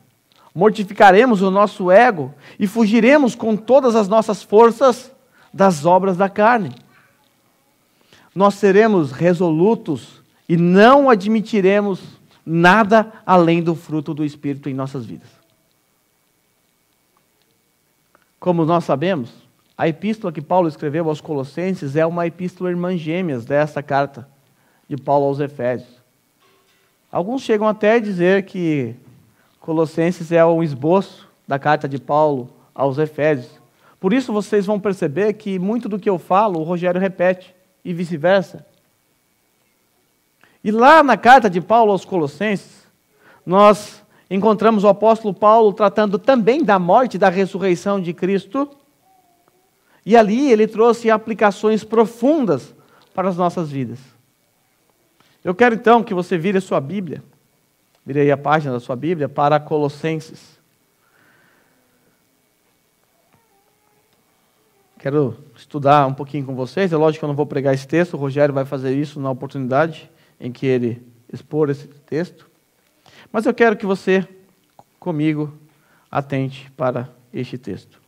mortificaremos o nosso ego e fugiremos com todas as nossas forças das obras da carne. Nós seremos resolutos e não admitiremos nada além do fruto do Espírito em nossas vidas. Como nós sabemos, a epístola que Paulo escreveu aos Colossenses é uma epístola irmã gêmeas dessa carta de Paulo aos Efésios. Alguns chegam até a dizer que Colossenses é um esboço da carta de Paulo aos Efésios. Por isso vocês vão perceber que muito do que eu falo, o Rogério repete, e vice-versa. E lá na carta de Paulo aos Colossenses, nós encontramos o apóstolo Paulo tratando também da morte e da ressurreição de Cristo, e ali ele trouxe aplicações profundas para as nossas vidas. Eu quero então que você vire a sua Bíblia, vire aí a página da sua Bíblia para Colossenses. Quero estudar um pouquinho com vocês, é lógico que eu não vou pregar esse texto, o Rogério vai fazer isso na oportunidade em que ele expor esse texto. Mas eu quero que você, comigo, atente para este texto.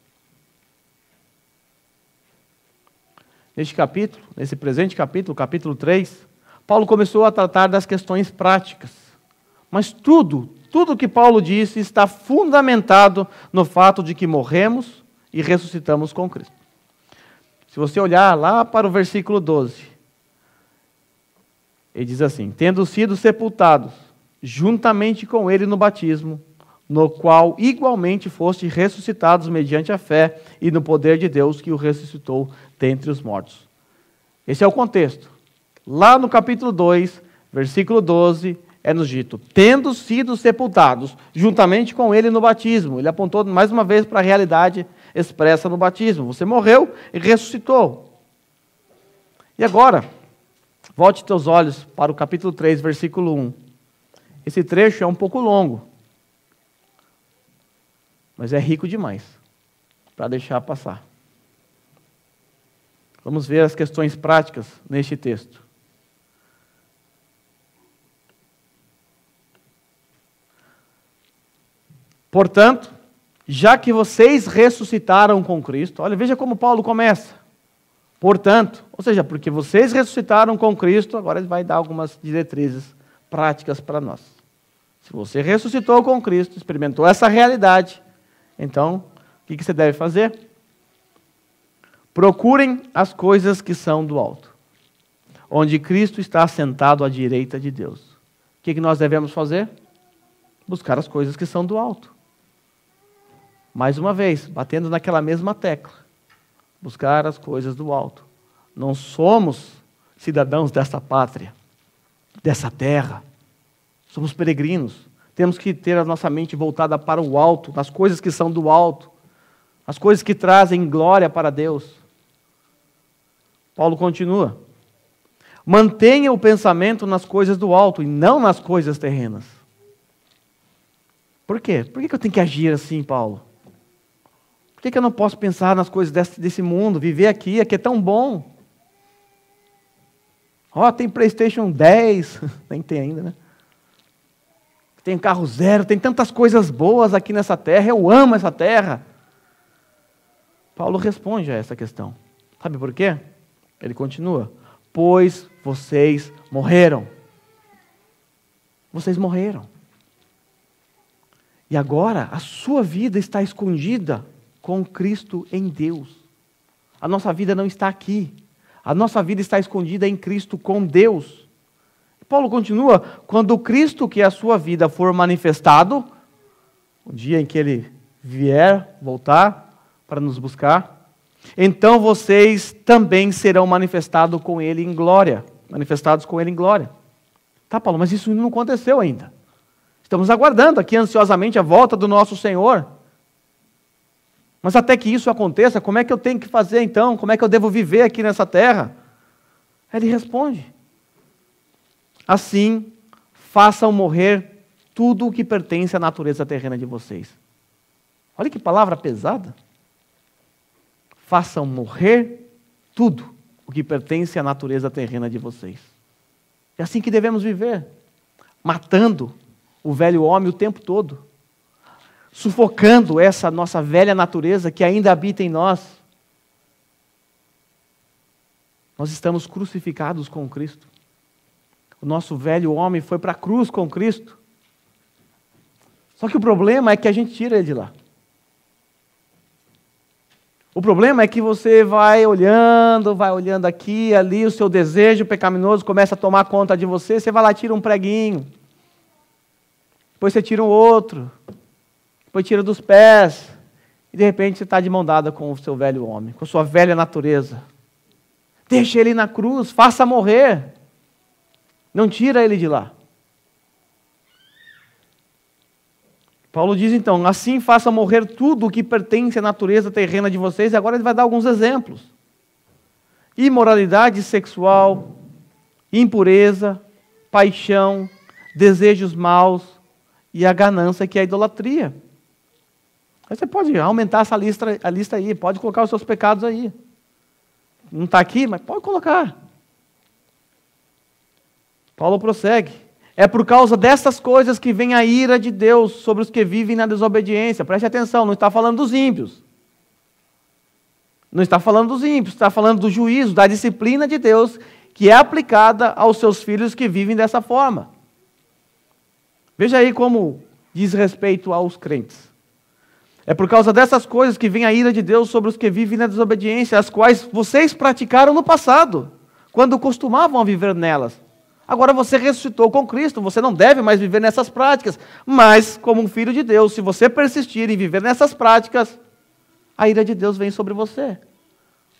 Neste capítulo, nesse presente capítulo, capítulo 3, Paulo começou a tratar das questões práticas. Mas tudo que Paulo disse está fundamentado no fato de que morremos e ressuscitamos com Cristo. Se você olhar lá para o versículo 12, ele diz assim: tendo sido sepultados juntamente com ele no batismo, no qual igualmente fostes ressuscitados mediante a fé e no poder de Deus que o ressuscitou dentre os mortos. Esse é o contexto Lá no capítulo 2, versículo 12, é nos dito: tendo sido sepultados juntamente com ele no batismo. Ele apontou mais uma vez para a realidade expressa no batismo. Você morreu e ressuscitou. E agora, volte teus olhos para o capítulo 3, versículo 1. Esse trecho é um pouco longo, mas é rico demais para deixar passar. Vamos ver as questões práticas neste texto. Portanto, já que vocês ressuscitaram com Cristo, olha, veja como Paulo começa. Portanto, ou seja, porque vocês ressuscitaram com Cristo, agora ele vai dar algumas diretrizes práticas para nós. Se você ressuscitou com Cristo, experimentou essa realidade, então, o que você deve fazer? Procurem as coisas que são do alto, onde Cristo está sentado à direita de Deus. O que nós devemos fazer? Buscar as coisas que são do alto. Mais uma vez, batendo naquela mesma tecla. Buscar as coisas do alto. Não somos cidadãos dessa pátria, dessa terra. Somos peregrinos. Temos que ter a nossa mente voltada para o alto, nas coisas que são do alto, as coisas que trazem glória para Deus. Paulo continua: mantenha o pensamento nas coisas do alto e não nas coisas terrenas. Por quê? Por que eu tenho que agir assim, Paulo? Por que eu não posso pensar nas coisas desse mundo, viver aqui é tão bom? Tem PlayStation 10, nem tem ainda, né? Tem carro zero, tem tantas coisas boas aqui nessa terra, eu amo essa terra. Paulo responde a essa questão. Sabe por quê? Ele continua: pois vocês morreram. Vocês morreram. E agora a sua vida está escondida com Cristo em Deus. A nossa vida não está aqui. A nossa vida está escondida em Cristo com Deus. Paulo continua: quando o Cristo, que é a sua vida, for manifestado, o dia em que Ele vier, voltar para nos buscar, então vocês também serão manifestados com Ele em glória. Tá, Paulo, mas isso não aconteceu ainda. Estamos aguardando aqui ansiosamente a volta do nosso Senhor. Mas até que isso aconteça, como é que eu tenho que fazer então? Como é que eu devo viver aqui nessa terra? Ele responde: assim, façam morrer tudo o que pertence à natureza terrena de vocês. Olha que palavra pesada. Façam morrer tudo o que pertence à natureza terrena de vocês. É assim que devemos viver, matando o velho homem o tempo todo, sufocando essa nossa velha natureza que ainda habita em nós. Nós estamos crucificados com Cristo. O nosso velho homem foi para a cruz com Cristo. Só que o problema é que a gente tira ele de lá. O problema é que você vai olhando aqui, ali, o seu desejo pecaminoso começa a tomar conta de você, você vai lá e tira um preguinho. Depois você tira um outro. Depois tira dos pés. E de repente você está de mão dada com o seu velho homem, com a sua velha natureza. Deixa ele na cruz, faça morrer. Não tira ele de lá. Paulo diz então: assim faça morrer tudo o que pertence à natureza terrena de vocês. E agora ele vai dar alguns exemplos: imoralidade sexual, impureza, paixão, desejos maus e a ganância, que é a idolatria. Aí você pode aumentar essa lista aí, pode colocar os seus pecados aí. Não está aqui, mas pode colocar. Paulo prossegue: é por causa dessas coisas que vem a ira de Deus sobre os que vivem na desobediência. Preste atenção, não está falando dos ímpios. Não está falando dos ímpios, está falando do juízo, da disciplina de Deus, que é aplicada aos seus filhos que vivem dessa forma. Veja aí como diz respeito aos crentes. É por causa dessas coisas que vem a ira de Deus sobre os que vivem na desobediência, as quais vocês praticaram no passado, quando costumavam viver nelas. Agora você ressuscitou com Cristo, você não deve mais viver nessas práticas. Mas, como um filho de Deus, se você persistir em viver nessas práticas, a ira de Deus vem sobre você.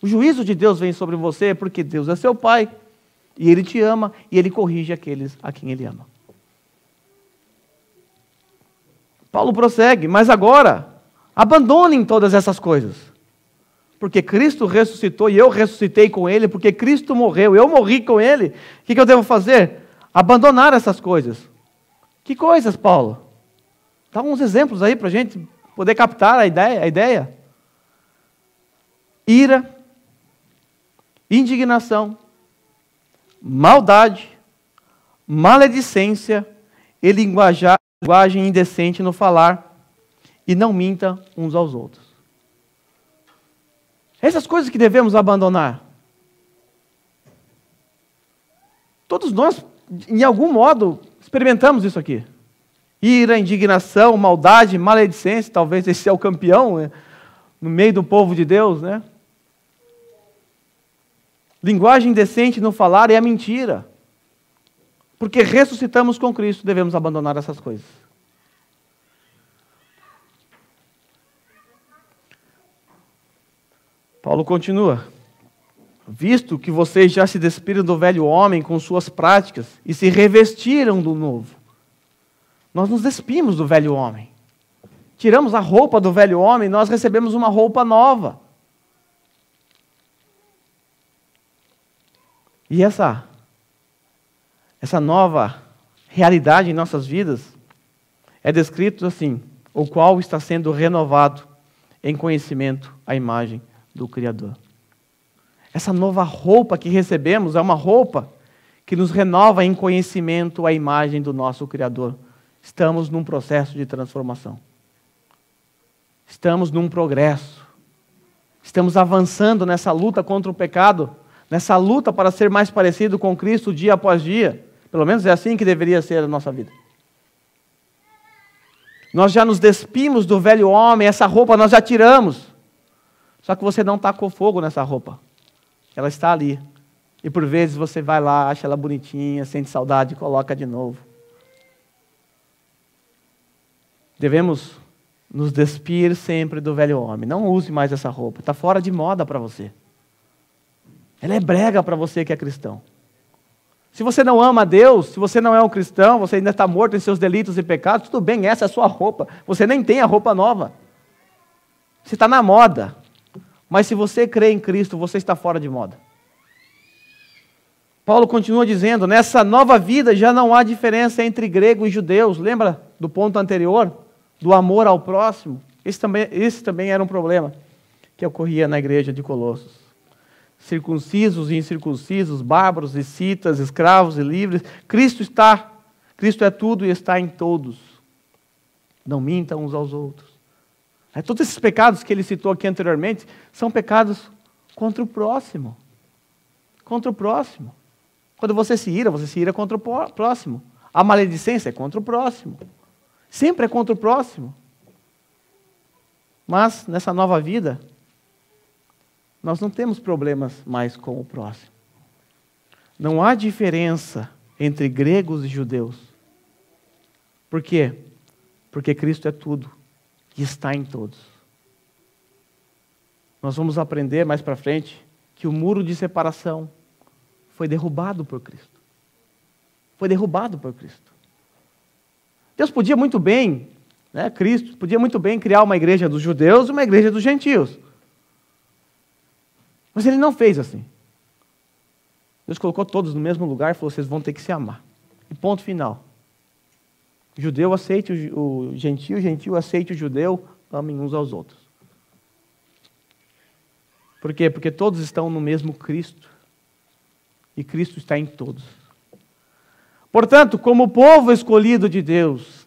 O juízo de Deus vem sobre você porque Deus é seu Pai. E Ele te ama e Ele corrige aqueles a quem Ele ama. Paulo prossegue, mas agora, abandonem todas essas coisas. Porque Cristo ressuscitou e eu ressuscitei com Ele, porque Cristo morreu, eu morri com Ele. O que eu devo fazer? Abandonar essas coisas. Que coisas, Paulo? Dá uns exemplos aí para a gente poder captar a ideia. Ira, indignação, maldade, maledicência e linguagem indecente no falar, e não minta uns aos outros. Essas coisas que devemos abandonar. Todos nós, em algum modo, experimentamos isso aqui. Ira, indignação, maldade, maledicência, talvez esse é o campeão, né? No meio do povo de Deus, né? Linguagem indecente no falar é a mentira. Porque ressuscitamos com Cristo, devemos abandonar essas coisas. Paulo continua. Visto que vocês já se despiram do velho homem com suas práticas e se revestiram do novo. Nós nos despimos do velho homem. Tiramos a roupa do velho homem e nós recebemos uma roupa nova. E essa nova realidade em nossas vidas é descrito assim, o qual está sendo renovado em conhecimento à imagem do Criador. Essa nova roupa que recebemos é uma roupa que nos renova em conhecimento à imagem do nosso Criador. Estamos num processo de transformação. Estamos num progresso. Estamos avançando nessa luta contra o pecado, nessa luta para ser mais parecido com Cristo dia após dia. Pelo menos é assim que deveria ser a nossa vida. Nós já nos despimos do velho homem, essa roupa nós já tiramos. Só que você não tacou fogo nessa roupa. Ela está ali. E por vezes você vai lá, acha ela bonitinha, sente saudade e coloca de novo. Devemos nos despir sempre do velho homem. Não use mais essa roupa. Está fora de moda para você. Ela é brega para você que é cristão. Se você não ama a Deus, se você não é um cristão, você ainda está morto em seus delitos e pecados, tudo bem, essa é a sua roupa. Você nem tem a roupa nova. Você está na moda. Mas se você crê em Cristo, você está fora de moda. Paulo continua dizendo, nessa nova vida já não há diferença entre grego e judeus. Lembra do ponto anterior? Do amor ao próximo? Esse também era um problema que ocorria na igreja de Colossos. Circuncisos e incircuncisos, bárbaros e citas, escravos e livres. Cristo é tudo e está em todos. Não mintam uns aos outros. Todos esses pecados que ele citou aqui anteriormente são pecados contra o próximo. Contra o próximo. Quando você se ira contra o próximo. A maledicência é contra o próximo. Sempre é contra o próximo. Mas, nessa nova vida, nós não temos problemas mais com o próximo. Não há diferença entre gregos e judeus. Por quê? Porque Cristo é tudo e está em todos. Nós vamos aprender mais para frente que o muro de separação foi derrubado por Cristo. Foi derrubado por Cristo. Deus podia muito bem, Cristo podia muito bem criar uma igreja dos judeus e uma igreja dos gentios. Mas Ele não fez assim. Deus colocou todos no mesmo lugar e falou, vocês vão ter que se amar. E ponto final. O judeu aceite o gentil aceite o judeu, amem uns aos outros. Por quê? Porque todos estão no mesmo Cristo. E Cristo está em todos. Portanto, como povo escolhido de Deus,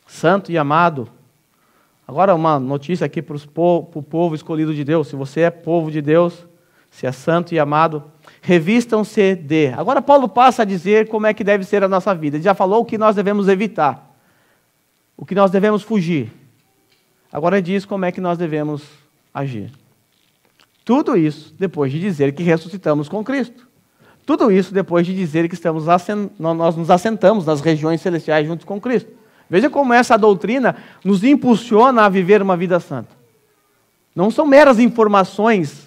santo e amado, agora uma notícia aqui para o povo escolhido de Deus, se você é povo de Deus, se é santo e amado, revistam-se de. Agora Paulo passa a dizer como é que deve ser a nossa vida. Ele já falou o que nós devemos evitar, o que nós devemos fugir. Agora ele diz como é que nós devemos agir. Tudo isso depois de dizer que ressuscitamos com Cristo. Tudo isso depois de dizer que nós nos assentamos nas regiões celestiais junto com Cristo. Veja como essa doutrina nos impulsiona a viver uma vida santa. Não são meras informações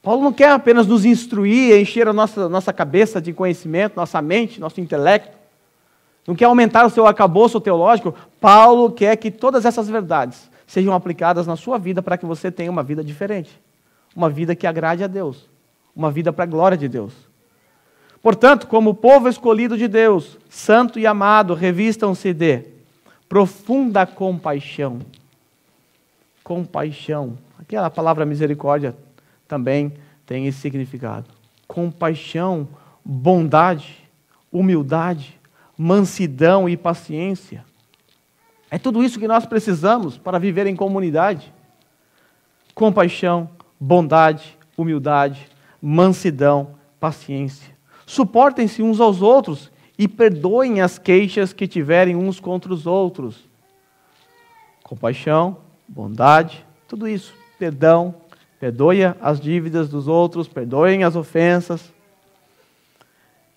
Paulo não quer apenas nos instruir, encher a nossa cabeça de conhecimento, nossa mente, nosso intelecto. Não quer aumentar o seu arcabouço teológico. Paulo quer que todas essas verdades sejam aplicadas na sua vida para que você tenha uma vida diferente. Uma vida que agrade a Deus. Uma vida para a glória de Deus. Portanto, como povo escolhido de Deus, santo e amado, revistam-se de profunda compaixão. Compaixão. Aqui a palavra misericórdia também tem esse significado. Compaixão, bondade, humildade, mansidão e paciência. É tudo isso que nós precisamos para viver em comunidade. Compaixão, bondade, humildade, mansidão, paciência. Suportem-se uns aos outros e perdoem as queixas que tiverem uns contra os outros. Compaixão, bondade, tudo isso. Perdão, perdoe as dívidas dos outros, perdoem as ofensas.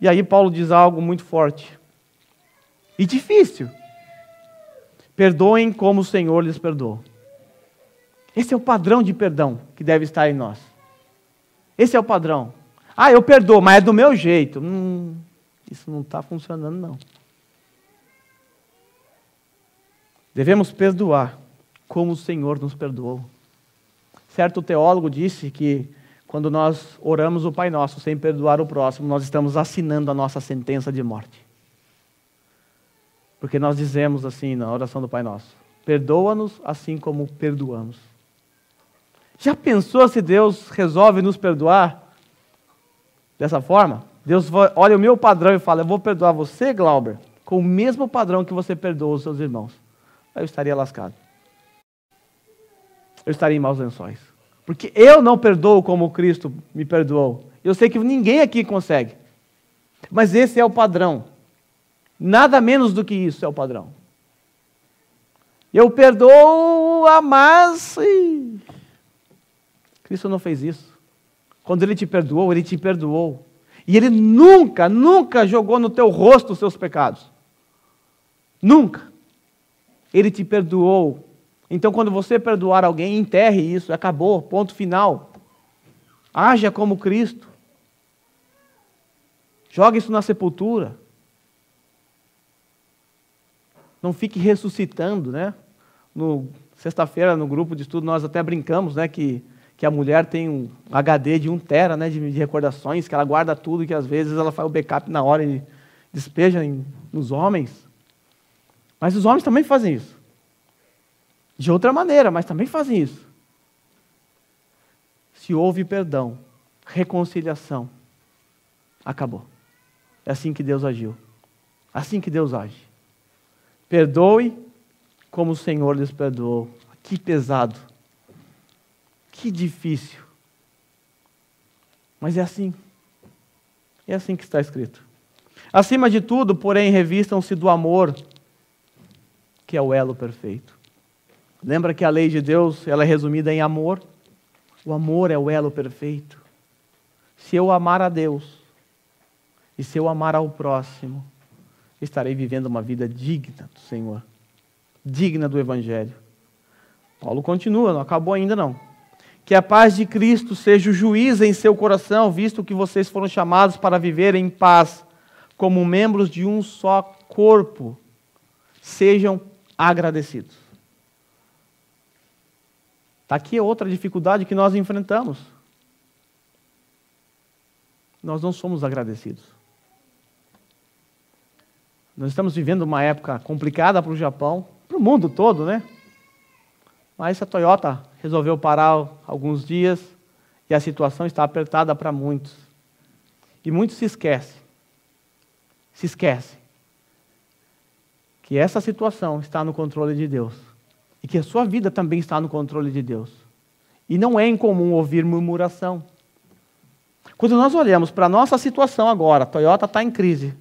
E aí Paulo diz algo muito forte e difícil. Perdoem como o Senhor lhes perdoou. Esse é o padrão de perdão que deve estar em nós. Esse é o padrão. Eu perdoo, mas é do meu jeito. Isso não está funcionando, não. Devemos perdoar como o Senhor nos perdoou. Certo teólogo disse que quando nós oramos o Pai Nosso sem perdoar o próximo, nós estamos assinando a nossa sentença de morte. Porque nós dizemos assim na oração do Pai Nosso: perdoa-nos assim como perdoamos. Já pensou se Deus resolve nos perdoar dessa forma? Deus olha o meu padrão e fala: eu vou perdoar você, Glauber, com o mesmo padrão que você perdoa os seus irmãos. Aí eu estaria lascado. Eu estaria em maus lençóis. Porque eu não perdoo como Cristo me perdoou. Eu sei que ninguém aqui consegue. Mas esse é o padrão. Nada menos do que isso é o padrão. Eu perdoo, mas Cristo não fez isso. Quando Ele te perdoou, Ele te perdoou. E Ele nunca, nunca jogou no teu rosto os seus pecados. Nunca. Ele te perdoou. Então, quando você perdoar alguém, enterre isso. Acabou, ponto final. Haja como Cristo. Joga isso na sepultura. Não fique ressuscitando, né? Sexta-feira, no grupo de estudo, nós até brincamos, né, que a mulher tem um HD de 1 tera, né, de recordações, que ela guarda tudo, que às vezes ela faz o backup na hora e despeja nos homens. Mas os homens também fazem isso. De outra maneira, mas também fazem isso. Se houve perdão, reconciliação, acabou. É assim que Deus agiu. Assim que Deus age. Perdoe como o Senhor lhes perdoou. Que pesado. Que difícil. Mas é assim. É assim que está escrito. Acima de tudo, porém, revistam-se do amor, que é o elo perfeito. Lembra que a lei de Deus, ela é resumida em amor? O amor é o elo perfeito. Se eu amar a Deus, e se eu amar ao próximo, estarei vivendo uma vida digna do Senhor. Digna do Evangelho. Paulo continua, não acabou ainda não. Que a paz de Cristo seja o juiz em seu coração, visto que vocês foram chamados para viver em paz, como membros de um só corpo. Sejam agradecidos. Está aqui outra dificuldade que nós enfrentamos. Nós não somos agradecidos. Nós estamos vivendo uma época complicada para o Japão, para o mundo todo, né? Mas a Toyota resolveu parar alguns dias e a situação está apertada para muitos. E muitos se esquecem que essa situação está no controle de Deus. E que a sua vida também está no controle de Deus. E não é incomum ouvir murmuração. Quando nós olhamos para a nossa situação agora, a Toyota está em crise,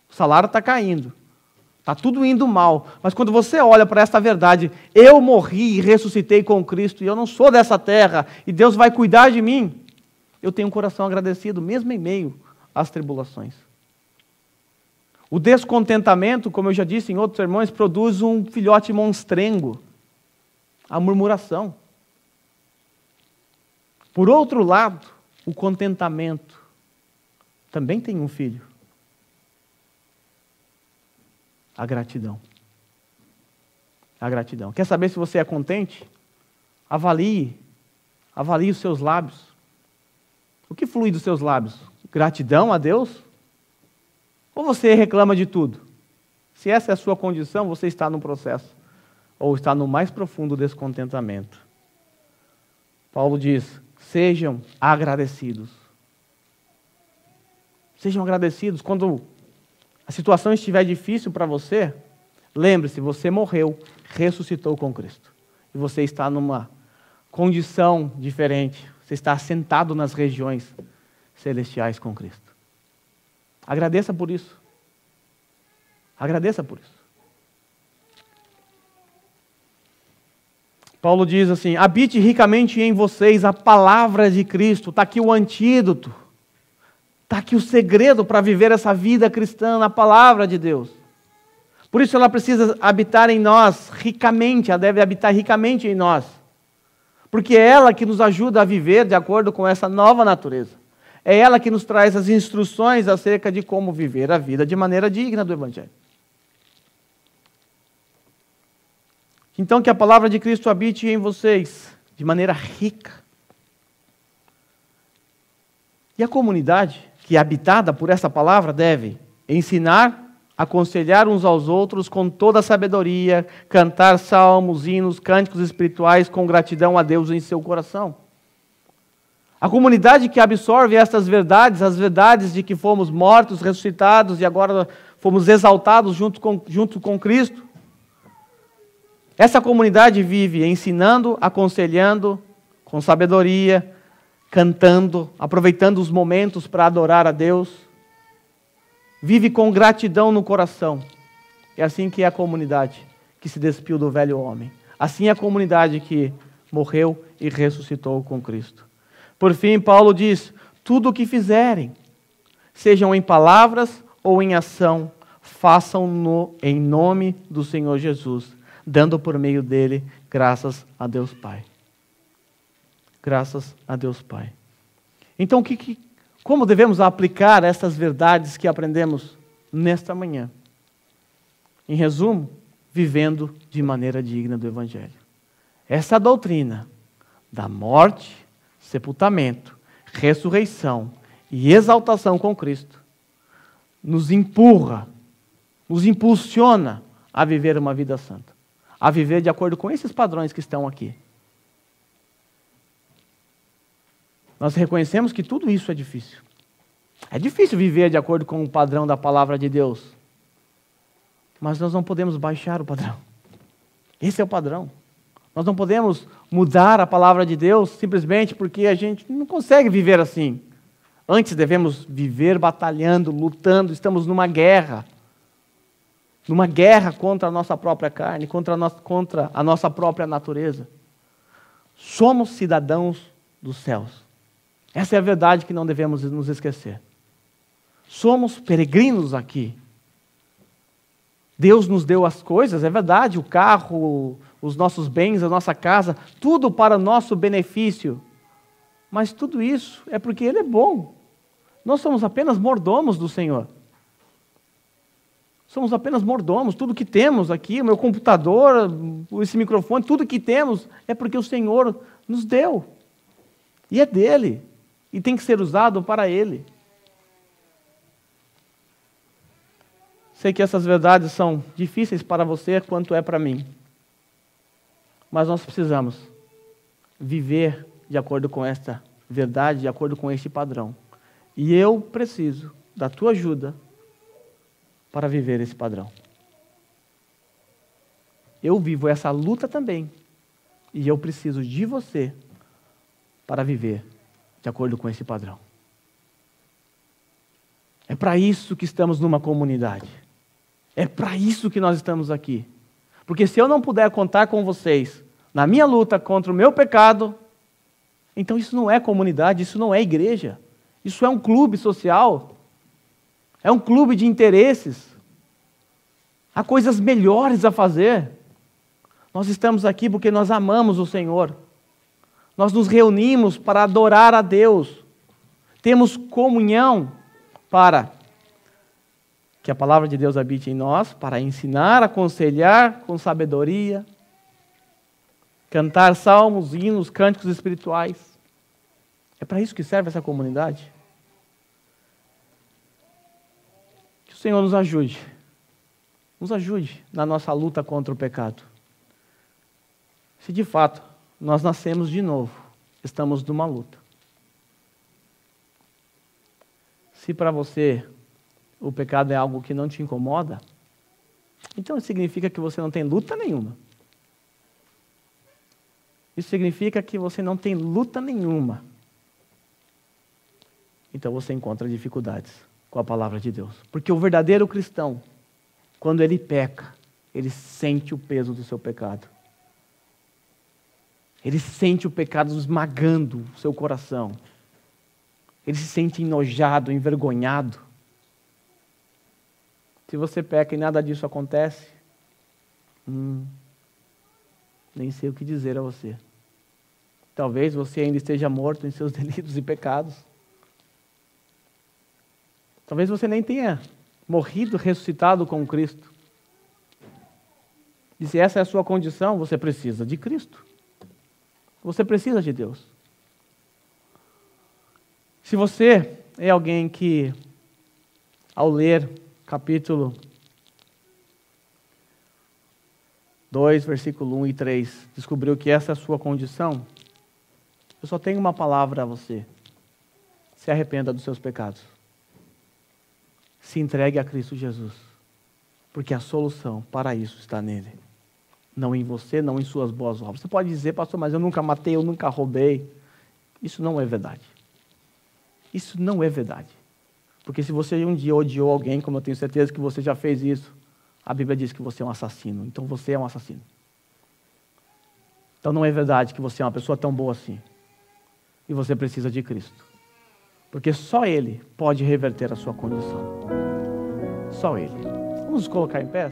o salário está caindo, está tudo indo mal. Mas quando você olha para esta verdade, eu morri e ressuscitei com Cristo, e eu não sou dessa terra, e Deus vai cuidar de mim, eu tenho um coração agradecido, mesmo em meio às tribulações. O descontentamento, como eu já disse em outros sermões, produz um filhote monstrengo, a murmuração. Por outro lado, o contentamento, também tem um filho: a gratidão. A gratidão. Quer saber se você é contente? Avalie os seus lábios. O que flui dos seus lábios? Gratidão a Deus? Ou você reclama de tudo? Se essa é a sua condição, você está no processo, ou está no mais profundo descontentamento. Paulo diz: sejam agradecidos. Sejam agradecidos. Quando a situação estiver difícil para você, lembre-se, você morreu, ressuscitou com Cristo. E você está numa condição diferente. Você está assentado nas regiões celestiais com Cristo. Agradeça por isso. Agradeça por isso. Paulo diz assim: habite ricamente em vocês a palavra de Cristo. Está aqui o antídoto. Está aqui o segredo para viver essa vida cristã na palavra de Deus. Por isso ela precisa habitar em nós ricamente, ela deve habitar ricamente em nós. Porque é ela que nos ajuda a viver de acordo com essa nova natureza. É ela que nos traz as instruções acerca de como viver a vida de maneira digna do Evangelho. Então, que a palavra de Cristo habite em vocês de maneira rica. E a comunidade, que é habitada por essa palavra, deve ensinar, aconselhar uns aos outros com toda a sabedoria, cantar salmos, hinos, cânticos espirituais com gratidão a Deus em seu coração. A comunidade que absorve estas verdades, as verdades de que fomos mortos, ressuscitados e agora fomos exaltados junto com Cristo, essa comunidade vive ensinando, aconselhando, com sabedoria, cantando, aproveitando os momentos para adorar a Deus. Vive com gratidão no coração. É assim que é a comunidade que se despiu do velho homem. Assim é a comunidade que morreu e ressuscitou com Cristo. Por fim, Paulo diz: tudo o que fizerem, sejam em palavras ou em ação, façam-no em nome do Senhor Jesus, dando por meio dele graças a Deus Pai. Graças a Deus Pai. Então, como devemos aplicar essas verdades que aprendemos nesta manhã? Em resumo, vivendo de maneira digna do Evangelho. Essa doutrina da morte, sepultamento, ressurreição e exaltação com Cristo nos empurra, nos impulsiona a viver uma vida santa. A viver de acordo com esses padrões que estão aqui. Nós reconhecemos que tudo isso é difícil. É difícil viver de acordo com o padrão da palavra de Deus. Mas nós não podemos baixar o padrão. Esse é o padrão. Nós não podemos mudar a palavra de Deus simplesmente porque a gente não consegue viver assim. Antes devemos viver batalhando, lutando, estamos numa guerra. Numa guerra contra a nossa própria carne, contra a nossa própria natureza. Somos cidadãos dos céus. Essa é a verdade que não devemos nos esquecer. Somos peregrinos aqui. Deus nos deu as coisas, é verdade, o carro, os nossos bens, a nossa casa, tudo para o nosso benefício. Mas tudo isso é porque Ele é bom. Nós somos apenas mordomos do Senhor. Somos apenas mordomos. Tudo que temos aqui, o meu computador, esse microfone, tudo que temos é porque o Senhor nos deu. E é dele. E tem que ser usado para Ele. Sei que essas verdades são difíceis para você quanto é para mim. Mas nós precisamos viver de acordo com esta verdade, de acordo com este padrão. E eu preciso da tua ajuda para viver esse padrão. Eu vivo essa luta também. E eu preciso de você para viver de acordo com esse padrão. É para isso que estamos numa comunidade. É para isso que nós estamos aqui. Porque se eu não puder contar com vocês na minha luta contra o meu pecado, então isso não é comunidade, isso não é igreja. Isso é um clube social. É um clube de interesses. Há coisas melhores a fazer. Nós estamos aqui porque nós amamos o Senhor. Nós nos reunimos para adorar a Deus. Temos comunhão para que a palavra de Deus habite em nós, para ensinar, aconselhar com sabedoria, cantar salmos, hinos, cânticos espirituais. É para isso que serve essa comunidade. Que o Senhor nos ajude na nossa luta contra o pecado. Se de fato nós nascemos de novo, estamos numa luta. Se para você o pecado é algo que não te incomoda, então isso significa que você não tem luta nenhuma. Isso significa que você não tem luta nenhuma. Então você encontra dificuldades com a palavra de Deus. Porque o verdadeiro cristão, quando ele peca, ele sente o peso do seu pecado. Ele sente o pecado esmagando o seu coração. Ele se sente enojado, envergonhado. Se você peca e nada disso acontece, nem sei o que dizer a você. Talvez você ainda esteja morto em seus delitos e pecados. Talvez você nem tenha morrido, ressuscitado com Cristo. E se essa é a sua condição, você precisa de Cristo. Você precisa de Deus. Se você é alguém que, ao ler capítulo 2, versículo 1 e 3, descobriu que essa é a sua condição, eu só tenho uma palavra a você. Se arrependa dos seus pecados. Se entregue a Cristo Jesus. Porque a solução para isso está nele. Não em você, não em suas boas obras. Você pode dizer, pastor, mas eu nunca matei, eu nunca roubei. Isso não é verdade. Isso não é verdade. Porque se você um dia odiou alguém, como eu tenho certeza que você já fez isso, a Bíblia diz que você é um assassino. Então você é um assassino. Então não é verdade que você é uma pessoa tão boa assim. E você precisa de Cristo. Porque só Ele pode reverter a sua condição. Só Ele. Vamos nos colocar em pé?